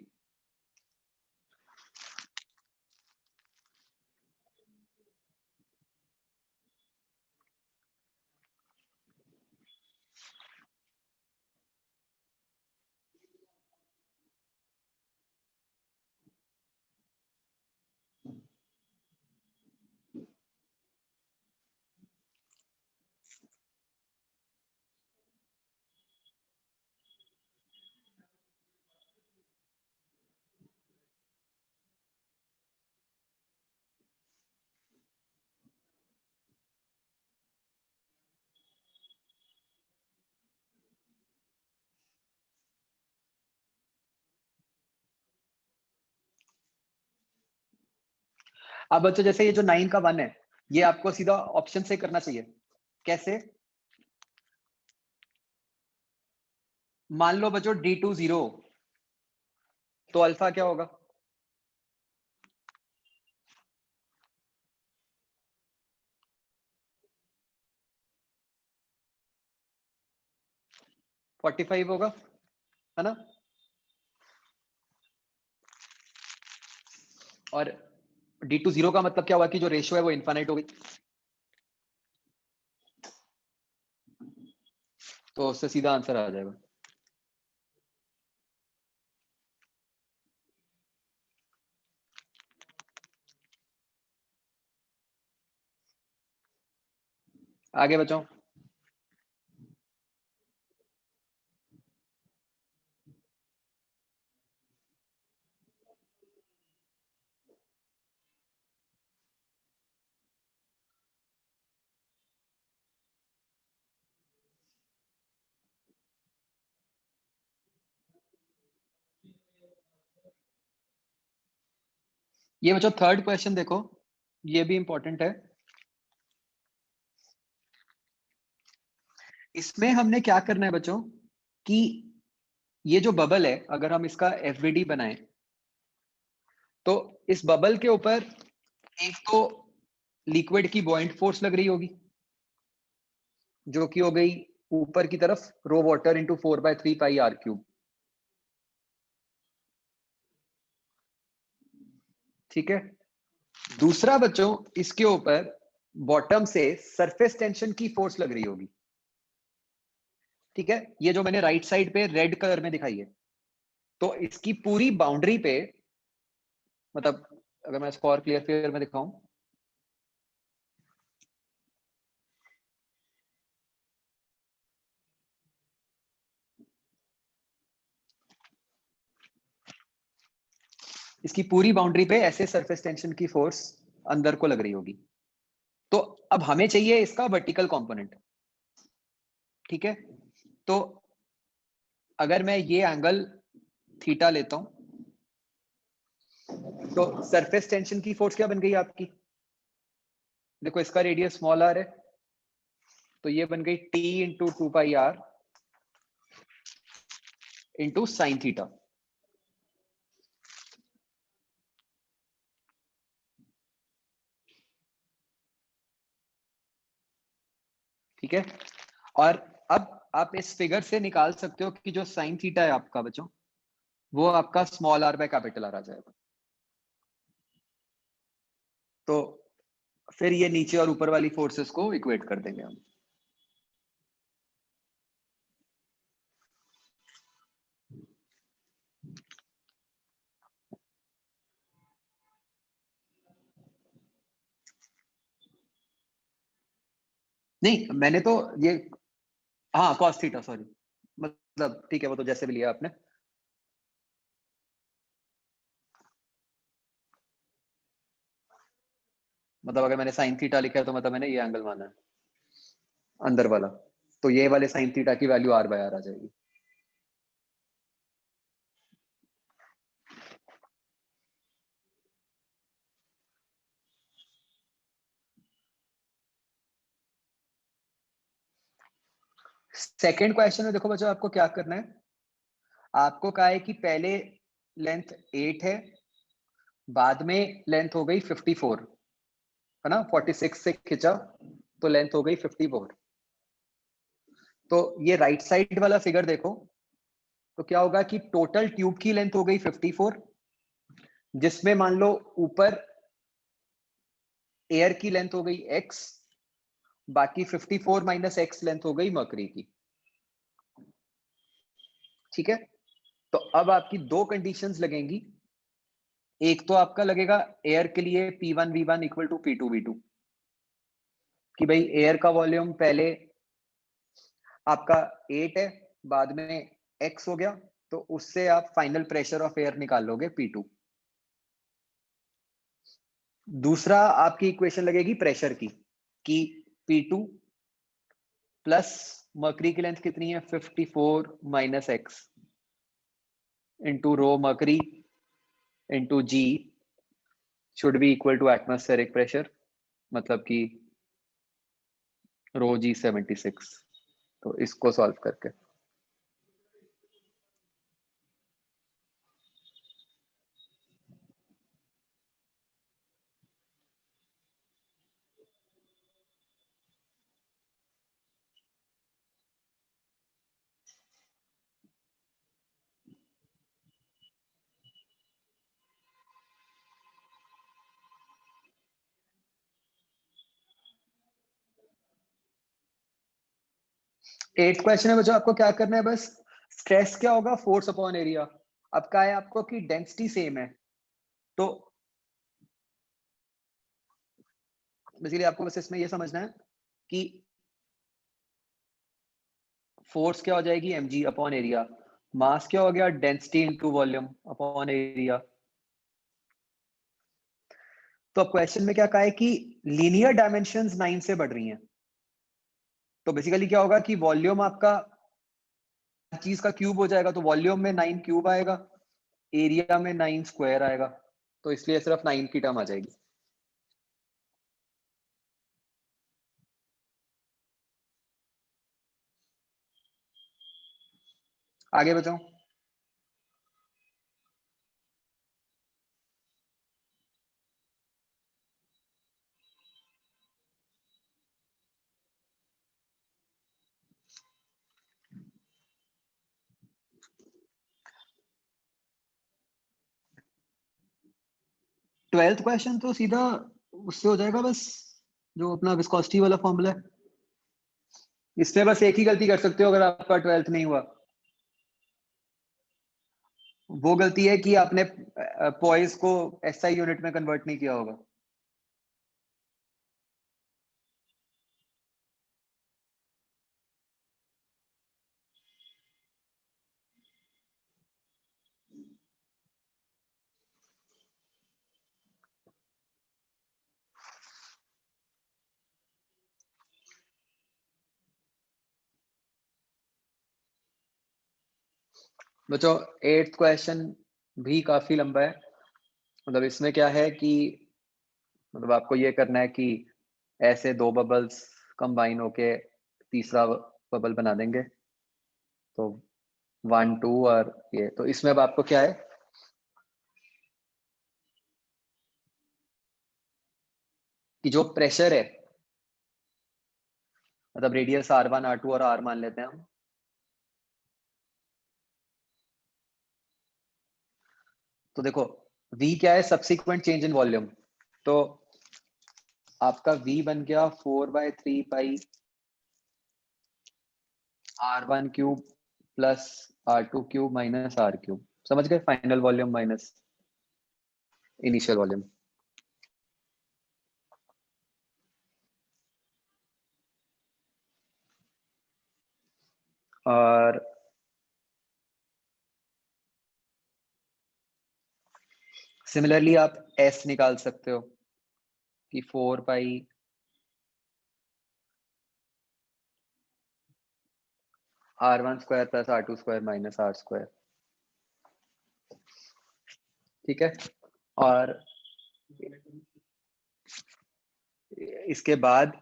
अब बच्चों, जैसे ये जो 9 का 1 है, ये आपको सीधा ऑप्शन से करना चाहिए। कैसे? मान लो बच्चों D2 0, तो अल्फा क्या होगा? फोर्टी फाइव होगा, है ना? और D2 0 का मतलब क्या हुआ कि जो रेशियो है वो इनफाइनाइट हो गई। तो उससे सीधा आंसर आ जाएगा। आगे बचाओ। ये बच्चों थर्ड क्वेश्चन देखो, ये भी इंपॉर्टेंट है। इसमें हमने क्या करना है बच्चों कि ये जो बबल है, अगर हम इसका एफबीडी बनाएं तो इस बबल के ऊपर एक तो लिक्विड की बॉइंट फोर्स लग रही होगी, जो कि हो गई ऊपर की तरफ rho water into 4/3 pi r cube. ठीक है। दूसरा बच्चों, इसके ऊपर बॉटम से सरफेस टेंशन की फोर्स लग रही होगी। ठीक है, ये जो मैंने राइट साइड पे रेड कलर में दिखाई है, तो इसकी पूरी बाउंड्री पे, मतलब अगर मैं इसको और क्लियर फिगर में दिखाऊं, इसकी पूरी बाउंड्री पे ऐसे सरफेस टेंशन की फोर्स अंदर को लग रही होगी। तो अब हमें चाहिए इसका वर्टिकल कंपोनेंट। ठीक है, तो अगर मैं ये एंगल थीटा लेता हूं, तो सरफेस टेंशन की फोर्स क्या बन गई आपकी? देखो इसका रेडियस स्मॉल आर है, तो ये बन गई T into 2 pi are into sine theta. ठीक है, और अब आप इस फिगर से निकाल सकते हो कि जो साइन थीटा है आपका बच्चों, वो आपका small r by capital R आ जाएगा। तो फिर ये नीचे और ऊपर वाली फोर्सेस को इक्वेट कर देंगे हम। नहीं, मैंने तो ये, हाँ कॉस थीटा, सॉरी, मतलब ठीक है, वो तो जैसे भी लिया आपने। मतलब अगर मैंने साइन थीटा लिखा है तो मतलब मैंने ये एंगल माना है अंदर वाला, तो ये वाले साइन थीटा की वैल्यू आर बाय आर आ जाएगी। सेकेंड क्वेश्चन में देखो बच्चों, आपको क्या करना है, आपको कहा है कि पहले लेंथ 8 है, बाद में लेंथ हो गई 54, है ना, 46 से खिंचा तो लेंथ हो गई 54। तो ये राइट साइड वाला फिगर देखो, तो क्या होगा कि टोटल ट्यूब की लेंथ हो गई 54, जिसमें मान लो ऊपर एयर की लेंथ हो गई x, बाकी 54 माइनस x लेंथ हो गई मर्करी की। ठीक है, तो अब आपकी दो कंडीशंस लगेंगी। एक तो आपका लगेगा एयर के लिए P1V1 इक्वल टू P2V2, कि भाई एयर का वॉल्यूम पहले आपका 8 है, बाद में x हो गया, तो उससे आप फाइनल प्रेशर ऑफ एयर निकाल लोगे P2। दूसरा आपकी इक्वेशन लगेगी प्रेशर की, कि P2 प्लस मर्करी की लेंथ कितनी है 54 minus x into rho mercury into g should be equal to atmospheric pressure, मतलब कि रो जी 76। तो इसको सॉल्व करके 8 क्वेश्चन है बच्चों, आपको क्या करना है बस, स्ट्रेस क्या होगा, फोर्स अपॉन एरिया। अब क्या है आपको कि डेंसिटी सेम है, तो बेसिकली आपको बस इसमें ये समझना है कि फोर्स क्या हो जाएगी, mg अपॉन एरिया, मास क्या हो गया, density into volume upon area. तो अब क्वेश्चन में क्या कहा है कि लीनियर डायमेंशंस 9 से बढ़ रही हैं, तो बेसिकली क्या होगा कि वॉल्यूम आपका चीज का क्यूब हो जाएगा, तो वॉल्यूम में 9 क्यूब आएगा, एरिया में 9 स्क्वायर आएगा, तो इसलिए सिर्फ 9 की टर्म आ जाएगी। आगे बताओ। ट्वेल्थ क्वेश्चन तो सीधा उससे हो जाएगा बस, जो अपना विस्कोसिटी वाला फॉर्मूला है, इसमें बस एक ही गलती कर सकते हो अगर आपका 12th नहीं हुआ, वो गलती है कि आपने पॉइस को एसआई यूनिट में कन्वर्ट नहीं किया होगा। बच्चों 8th क्वेश्चन भी काफी लंबा है, मतलब इसमें क्या है कि मतलब आपको ये करना है कि ऐसे दो बबल्स कंबाइन होके तीसरा बबल बना देंगे, तो 1 2 और ये, तो इसमें अब आपको क्या है कि जो प्रेशर है, मतलब रेडियस R1 R2 और R मान लेते हैं हम, तो देखो V क्या है, सब्सिक्वेंट चेंज इन वॉल्यूम, तो आपका V बन गया 4/3 पाई R1 cube plus R2 cube minus R cube, समझ गए, final volume minus initial volume. और सिमिलरली आप S निकाल सकते हो कि 4 पाई R1 square plus R2 square minus R square, ठीक है। और इसके बाद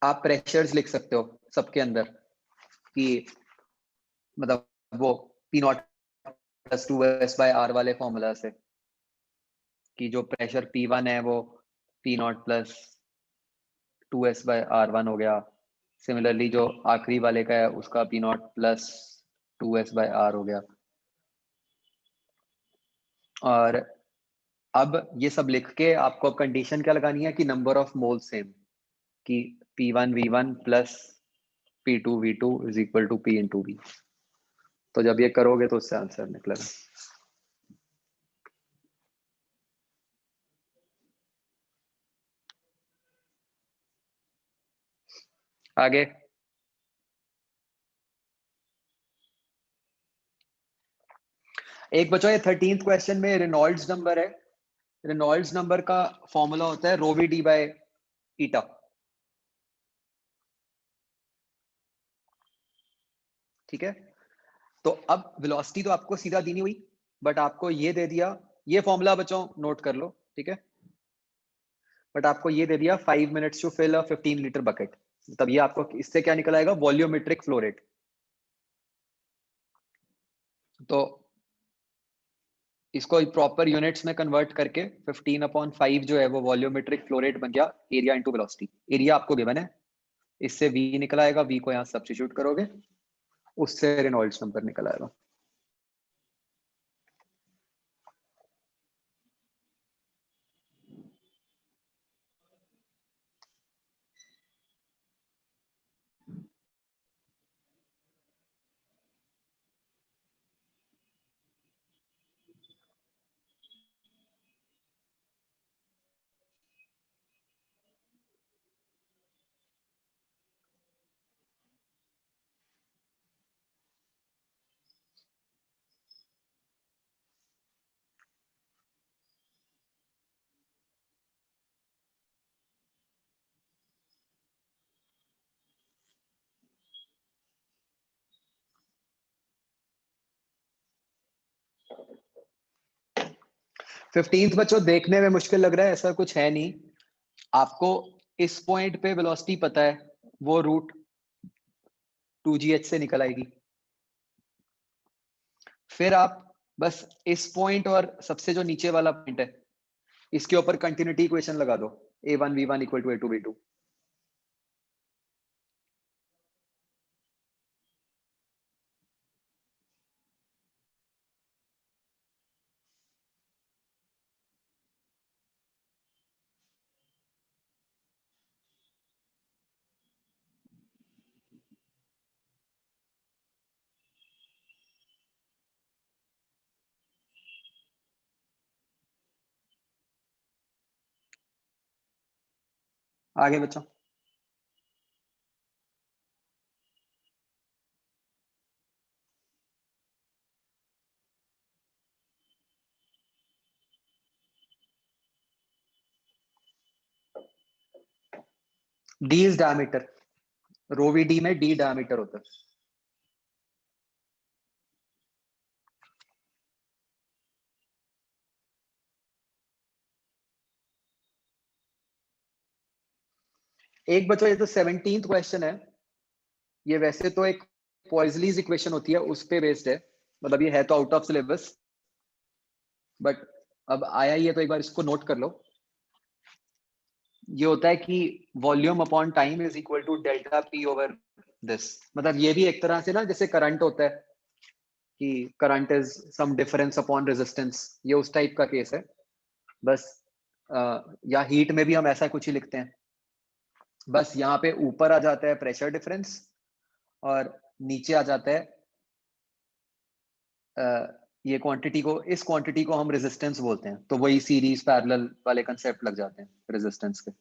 आप प्रेशर्स लिख सकते हो सबके अंदर कि मतलब वो P0 प्लस 2s/R वाले फॉर्मूला से, कि जो प्रेशर P1 है वो P0 प्लस 2s/R1 हो गया, सिमिलरली जो आखिरी वाले का है उसका P0 प्लस 2s/R हो गया। और अब ये सब लिख के आपको कंडीशन क्या लगानी है कि नंबर ऑफ मोल सेम, कि P1 V1 plus P2 V2 is equal to P into V। तो जब ये करोगे तो उससे आंसर निकलेगा। आगे एक बचा, ये 13th क्वेश्चन में रेनॉल्ड्स नंबर है, रेनॉल्ड्स नंबर का फॉर्मूला होता है रो वी डी बाय ईटा, ठीक है। तो अब वेलोसिटी तो आपको सीधा दी नहीं हुई, बट आपको ये दे दिया, ये फॉर्मूला बच्चों नोट कर लो, ठीक है, बट आपको ये दे दिया 5 minutes to fill a 15 litre bucket, तब ये आपको इससे क्या निकल आएगा, वॉल्यूमेट्रिक फ्लो रेट। तो इसको प्रॉपर यूनिट्स में कन्वर्ट करके 15/5 जो है वो वॉल्यूमेट्रिक फ्लो रेट बन गया एरिया इंटू वेलोसिटी। एरिया आपको गिवन है, इससे V निकल आएगा, V को यहाँ सब्स्टिट्यूट करोगे, उससे रेनॉल्ड्स नंबर निकल आएगा। 15th बच्चों देखने में मुश्किल लग रहा है, ऐसा कुछ है नहीं। आपको इस पॉइंट पे वेलोसिटी पता है, वो रूट 2gh से निकल आएगी। फिर आप बस इस पॉइंट और सबसे जो नीचे वाला पॉइंट है, इसके ऊपर कंटिन्यूटी इक्वेशन लगा दो, a1v1 इक्वल टू a2v2। आगे बच्चों, d is diameter, rho V D में d डायमीटर होता है। एक बच्चों ये तो 17th क्वेश्चन है, ये वैसे तो एक पॉइजलीज इक्वेशन होती है, उस पे बेस्ड है, मतलब ये है तो आउट ऑफ सिलेबस, बट अब आया ही है तो एक बार इसको नोट कर लो। ये होता है कि volume upon time is equal to delta P over this. मतलब ये भी एक तरह से ना जैसे करंट होता है कि current is sum difference upon resistance, ये उस टाइप का केस है बस। या हीट में भी हम ऐसा कुछ ही लिखते हैं, बस यहाँ पे ऊपर आ जाता है प्रेशर डिफरेंस और नीचे आ जाता है ये क्वांटिटी को, इस क्वांटिटी को हम रेजिस्टेंस बोलते हैं, तो वही सीरीज पैरेलल वाले कंसेप्ट लग जाते हैं रेजिस्टेंस के।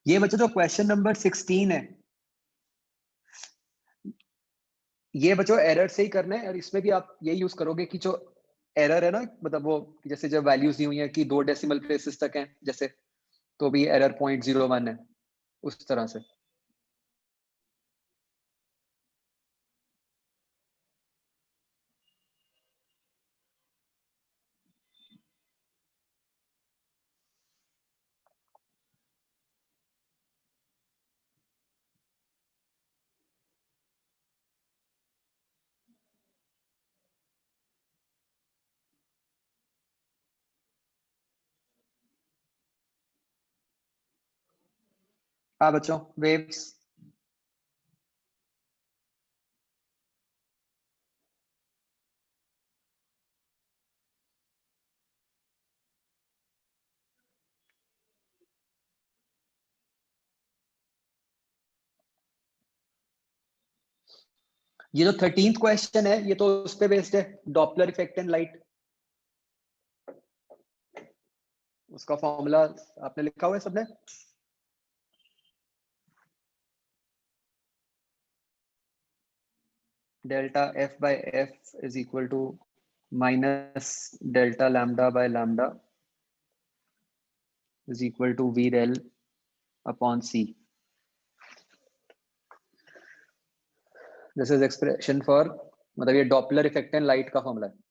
ये बच्चों जो क्वेश्चन नंबर 16 है, ये बच्चों एरर से ही करना है, और इसमें भी आप ये यूज करोगे कि जो एरर है ना, मतलब वो जैसे जब वैल्यूज दी हुई है कि 2 डेसिमल प्लेसेस तक हैं जैसे, तो भी एरर 0.01 है, उस तरह से। हाँ बच्चों, वेव्स। ये जो 13th क्वेश्चन है, ये तो उस पे बेस्ड है, डॉपलर इफेक्ट एंड लाइट। उसका फॉर्मूला आपने लिखा हुआ है सबने? Delta F by F is equal to minus delta lambda by lambda is equal to V rel upon C. This is expression for, मतलब ये डॉपलर इफेक्ट एंड लाइट का formula है।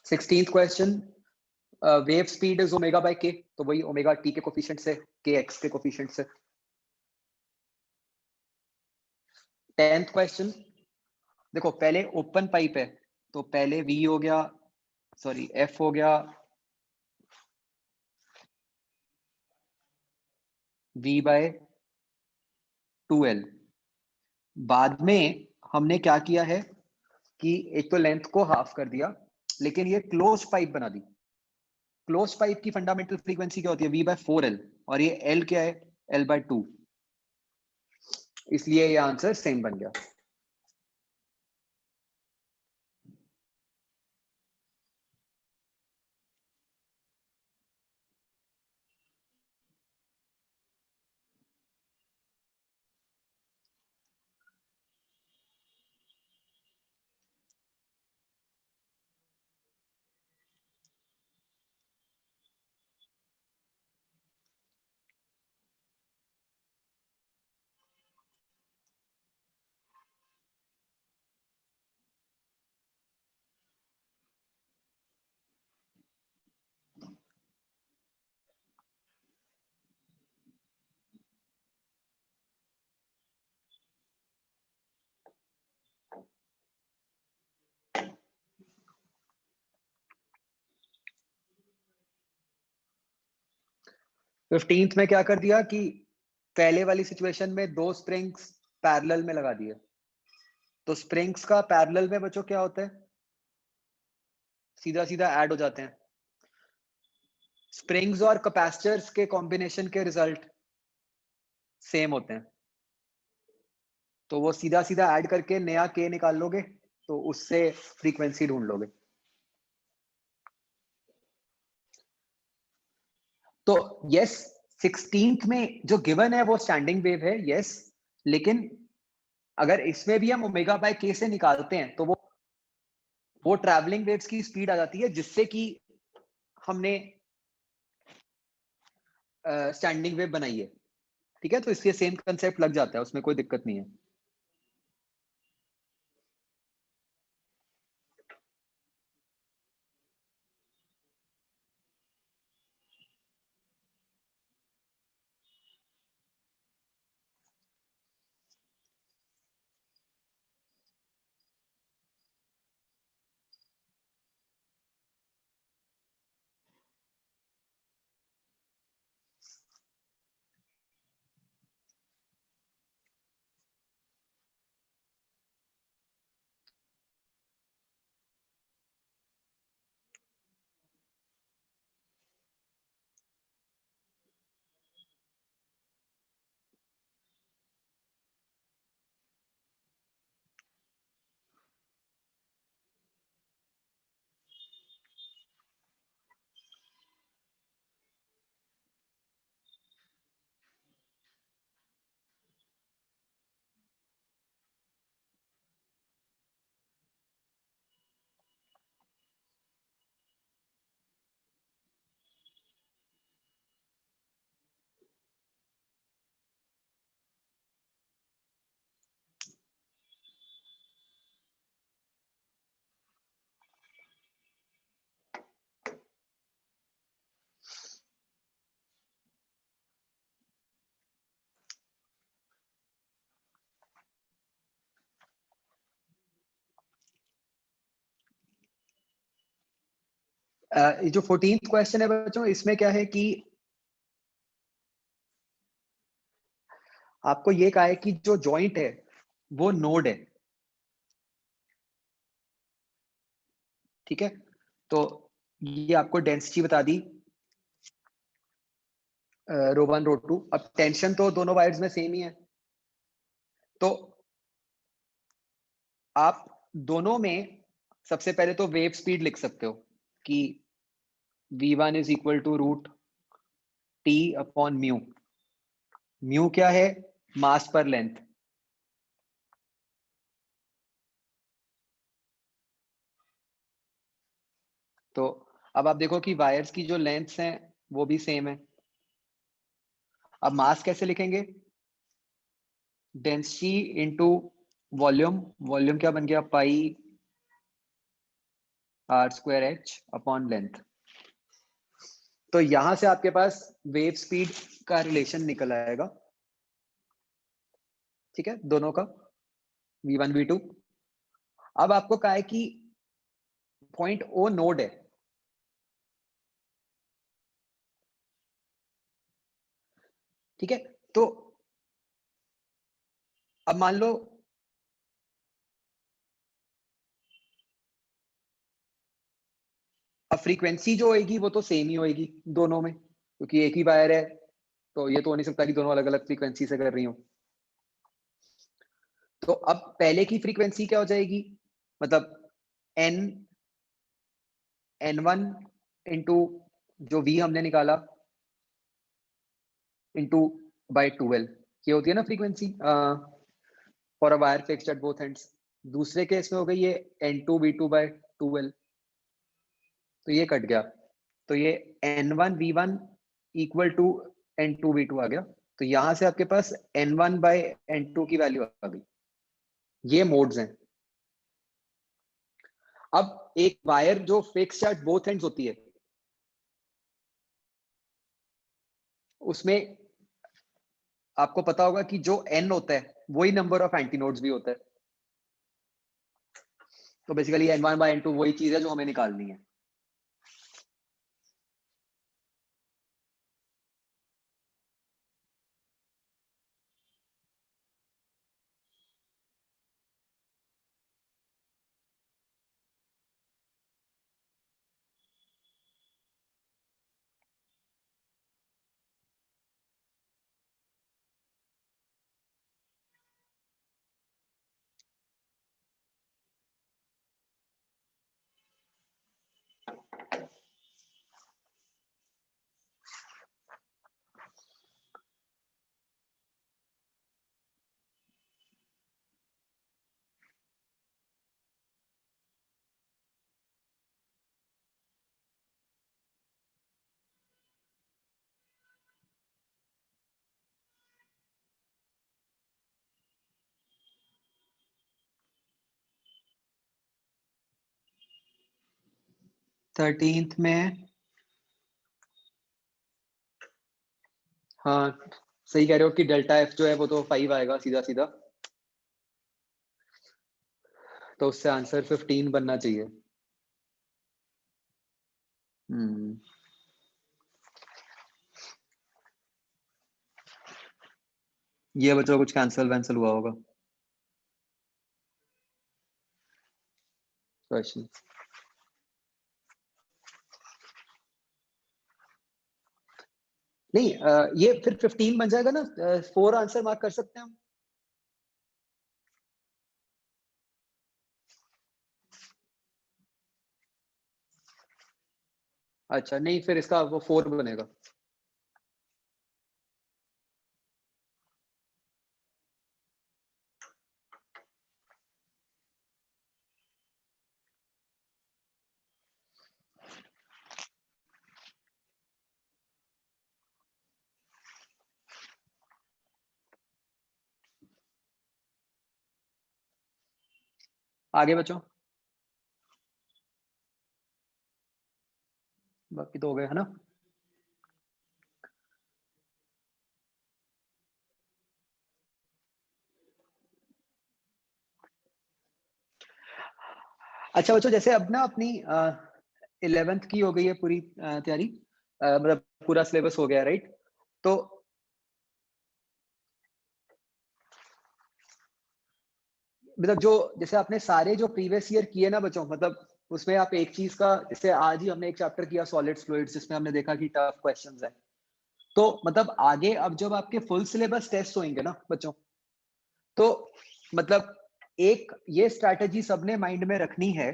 Sixteenth question, wave speed is omega by K, तो वही omega T के coefficient से, के x के कोफिशिएंट से। 10th क्वेश्चन, देखो पहले ओपन पाइप है, तो पहले वी हो गया, सॉरी एफ हो गया वी बाय 2L। बाद में हमने क्या किया है कि एक तो लेंथ को हाफ कर दिया, लेकिन ये क्लोज पाइप बना दी। क्लोज पाइप की फंडामेंटल फ्रीक्वेंसी क्या होती है? V/4L, और ये L क्या है? L/2, इसलिए ये आंसर सेम बन गया। फिफ्टींथ में क्या कर दिया कि पहले वाली सिचुएशन में दो स्प्रिंग्स पैरेलल में लगा दिए। तो स्प्रिंग्स का पैरेलल में बच्चों क्या होता है? सीधा सीधा ऐड हो जाते हैं। स्प्रिंग्स और कैपेसिटर्स के कॉम्बिनेशन के रिजल्ट सेम होते हैं, तो वो सीधा सीधा ऐड करके नया के निकाल लोगे, तो उससे फ्रीक्वेंसी ढूंढ लोगे। तो यस, 16th में जो गिवन है वो स्टैंडिंग वेव है, यस, लेकिन अगर इसमें भी हम ओमेगा बाय के से निकालते हैं तो वो ट्रैवलिंग वेव्स की स्पीड आ जाती है, जिससे कि हमने स्टैंडिंग वेव बनाई है। ठीक है, तो इसलिए सेम कंसेप्ट लग जाता है, उसमें कोई दिक्कत नहीं है। ये जो 14th क्वेश्चन है बच्चों, इसमें क्या है कि आपको ये कहा है कि जो जॉइंट है वो नोड है। ठीक है, तो ये आपको डेंसिटी बता दी, ρ1 ρ2। अब टेंशन तो दोनों वायर्स में सेम ही है, तो आप दोनों में सबसे पहले तो वेव स्पीड लिख सकते हो कि v1 is equal to root T upon mu. Mu क्या है? मास पर लेंथ। तो अब आप देखो कि वायर्स की जो लेंथ्स हैं वो भी सेम है। अब मास कैसे लिखेंगे? Density into volume. वॉल्यूम क्या बन गया? पाई r² h अपॉन लेंथ। तो यहां से आपके पास वेव स्पीड का रिलेशन निकल आएगा। ठीक है, दोनों का v1 v2। अब आपको कहा है कि पॉइंट ओ नोड है। ठीक है, तो अब मान लो अब फ्रीक्वेंसी जो होगी वो तो सेम ही होगी दोनों में, क्योंकि एक ही वायर है, तो ये तो हो नहीं सकता कि दोनों अलग अलग फ्रीक्वेंसी से कर रही हो। तो अब पहले की फ्रीक्वेंसी क्या हो जाएगी, मतलब n1 इंटू जो v हमने निकाला इंटू बाई 12, ये होती है ना frequency for a wire fixed at both ends. दूसरे केस में हो गई ये n2v2/12, तो ये कट गया, तो ये n1v1 इक्वल टू n2v2 आ गया। तो यहां से आपके पास n1/n2 की वैल्यू आ गई। ये मोड्स हैं। अब एक वायर जो फिक्स्ड एट बोथ एंड्स होती है, उसमें आपको पता होगा कि जो n होता है वही नंबर ऑफ एंटीनोड्स भी होता है। तो बेसिकली n1/n2 वही चीज है जो हमें निकालनी है। थर्टींथ में, हाँ सही कह रहे हो कि डेल्टा एफ जो है वो तो 5 आएगा सीधा सीधा, तो उससे आंसर 15 बनना चाहिए। ये बच्चों कुछ कैंसिल वैंसिल हुआ होगा क्वेश्चन। नहीं ये फिर 15 बन जाएगा ना, 4 आंसर मार्क कर सकते हैं हम। अच्छा नहीं, फिर इसका वो 4 बनेगा। आगे बच्चों, बाकी तो हो गए है ना। अच्छा बच्चों, जैसे अब ना अपनी 11th की हो गई है पूरी तैयारी, मतलब पूरा सिलेबस हो गया राइट। तो मतलब जो जैसे आपने सारे जो प्रीवियस ईयर किए ना बच्चों, मतलब उसमें आप एक चीज का, जैसे आज ही हमने एक चैप्टर किया सॉलिड्स फ्लूइड्स, जिसमें हमने देखा कि टफ क्वेश्चंस है। तो मतलब आगे अब जब आपके फुल सिलेबस टेस्ट होंगे ना बच्चों, तो मतलब एक ये स्ट्रैटेजी सबने माइंड में रखनी है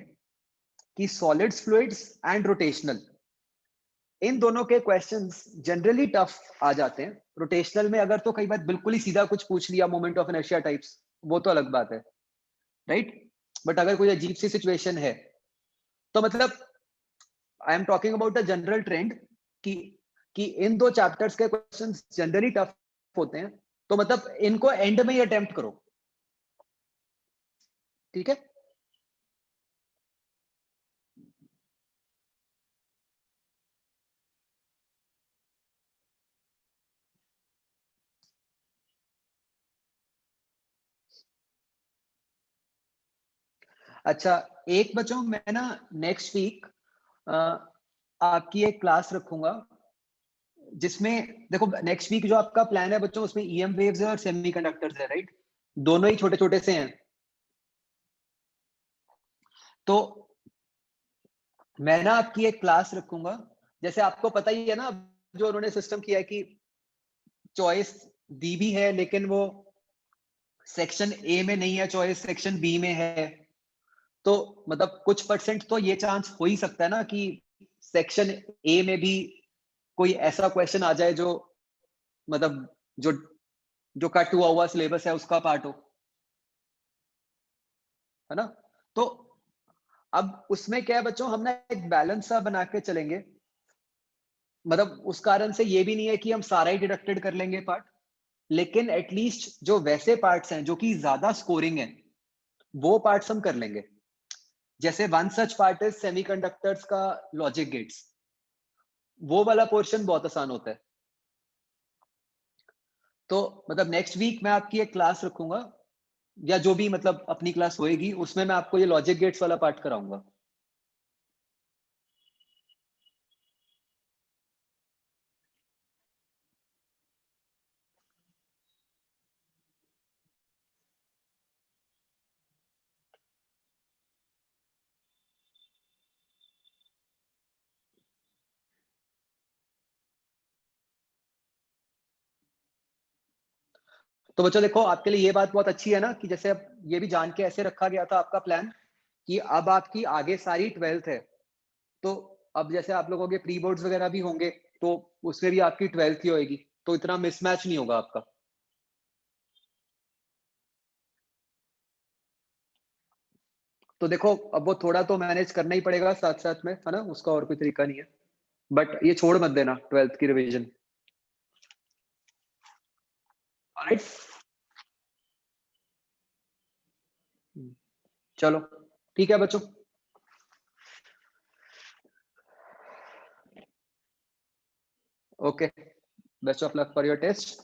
कि सॉलिड्स फ्लूइड्स एंड रोटेशनल, इन दोनों के क्वेश्चंस जनरली टफ आ जाते हैं। रोटेशनल में अगर तो कई बार बिल्कुल ही सीधा कुछ पूछ लिया मोमेंट ऑफ इनर्शिया टाइप्स, वो तो अलग बात है राइट। बट अगर कोई अजीब सी सिचुएशन है, तो मतलब I am talking about a general trend कि इन दो चैप्टर्स के क्वेश्चंस जनरली टफ होते हैं, तो मतलब इनको एंड में ही अटेम्प्ट करो, ठीक है। अच्छा एक बच्चों, मैं ना नेक्स्ट वीक आपकी एक क्लास रखूंगा, जिसमें देखो नेक्स्ट वीक जो आपका प्लान है बच्चों, उसमें ईएम वेव्स है और सेमीकंडक्टर्स है राइट, दोनों ही छोटे छोटे से हैं। तो मैं ना आपकी एक क्लास रखूंगा, जैसे आपको पता ही है ना जो उन्होंने सिस्टम किया है कि चॉइस दी भी है लेकिन वो सेक्शन ए में नहीं है, चॉइस सेक्शन बी में है। तो मतलब कुछ परसेंट तो ये चांस हो ही सकता है ना कि सेक्शन ए में भी कोई ऐसा क्वेश्चन आ जाए जो मतलब जो जो कट हुआ हुआ सिलेबस है उसका पार्ट हो, है ना? तो अब उसमें क्या है बच्चों, हम ना एक बैलेंस सा बना के चलेंगे। मतलब उस कारण से ये भी नहीं है कि हम सारा ही डिडक्टेड कर लेंगे पार्ट, लेकिन एटलीस्ट जो वैसे पार्ट्स हैं जो कि ज्यादा स्कोरिंग है वो पार्ट्स हम कर लेंगे। जैसे one such part is semiconductors का लॉजिक गेट्स, वो वाला पोर्शन बहुत आसान होता है। तो मतलब नेक्स्ट वीक मैं आपकी एक क्लास रखूंगा, या जो भी मतलब अपनी क्लास होएगी उसमें मैं आपको ये लॉजिक गेट्स वाला पार्ट कराऊंगा। तो बच्चों देखो, आपके लिए ये बात बहुत अच्छी है ना कि जैसे अब ये भी जान के ऐसे रखा गया था आपका प्लान कि अब आपकी आगे सारी 12th है। तो अब जैसे आप लोगों के प्री बोर्ड्स वगैरह भी होंगे, तो उसमें भी आपकी 12th ही होएगी, तो इतना मिसमैच नहीं होगा आपका। तो देखो अब वो थोड़ा तो मैनेज करना ही पड़ेगा साथ साथ में, है ना, उसका और कोई तरीका नहीं है। बट ये छोड़ मत देना 12th की रिवीजन। ऑलराइट, चलो ठीक है बच्चों। Okay, best of luck for your test.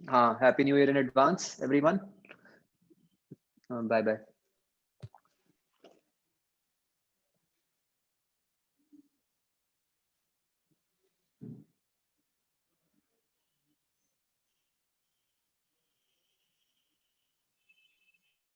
हाँ, happy new year in advance everyone. Bye bye.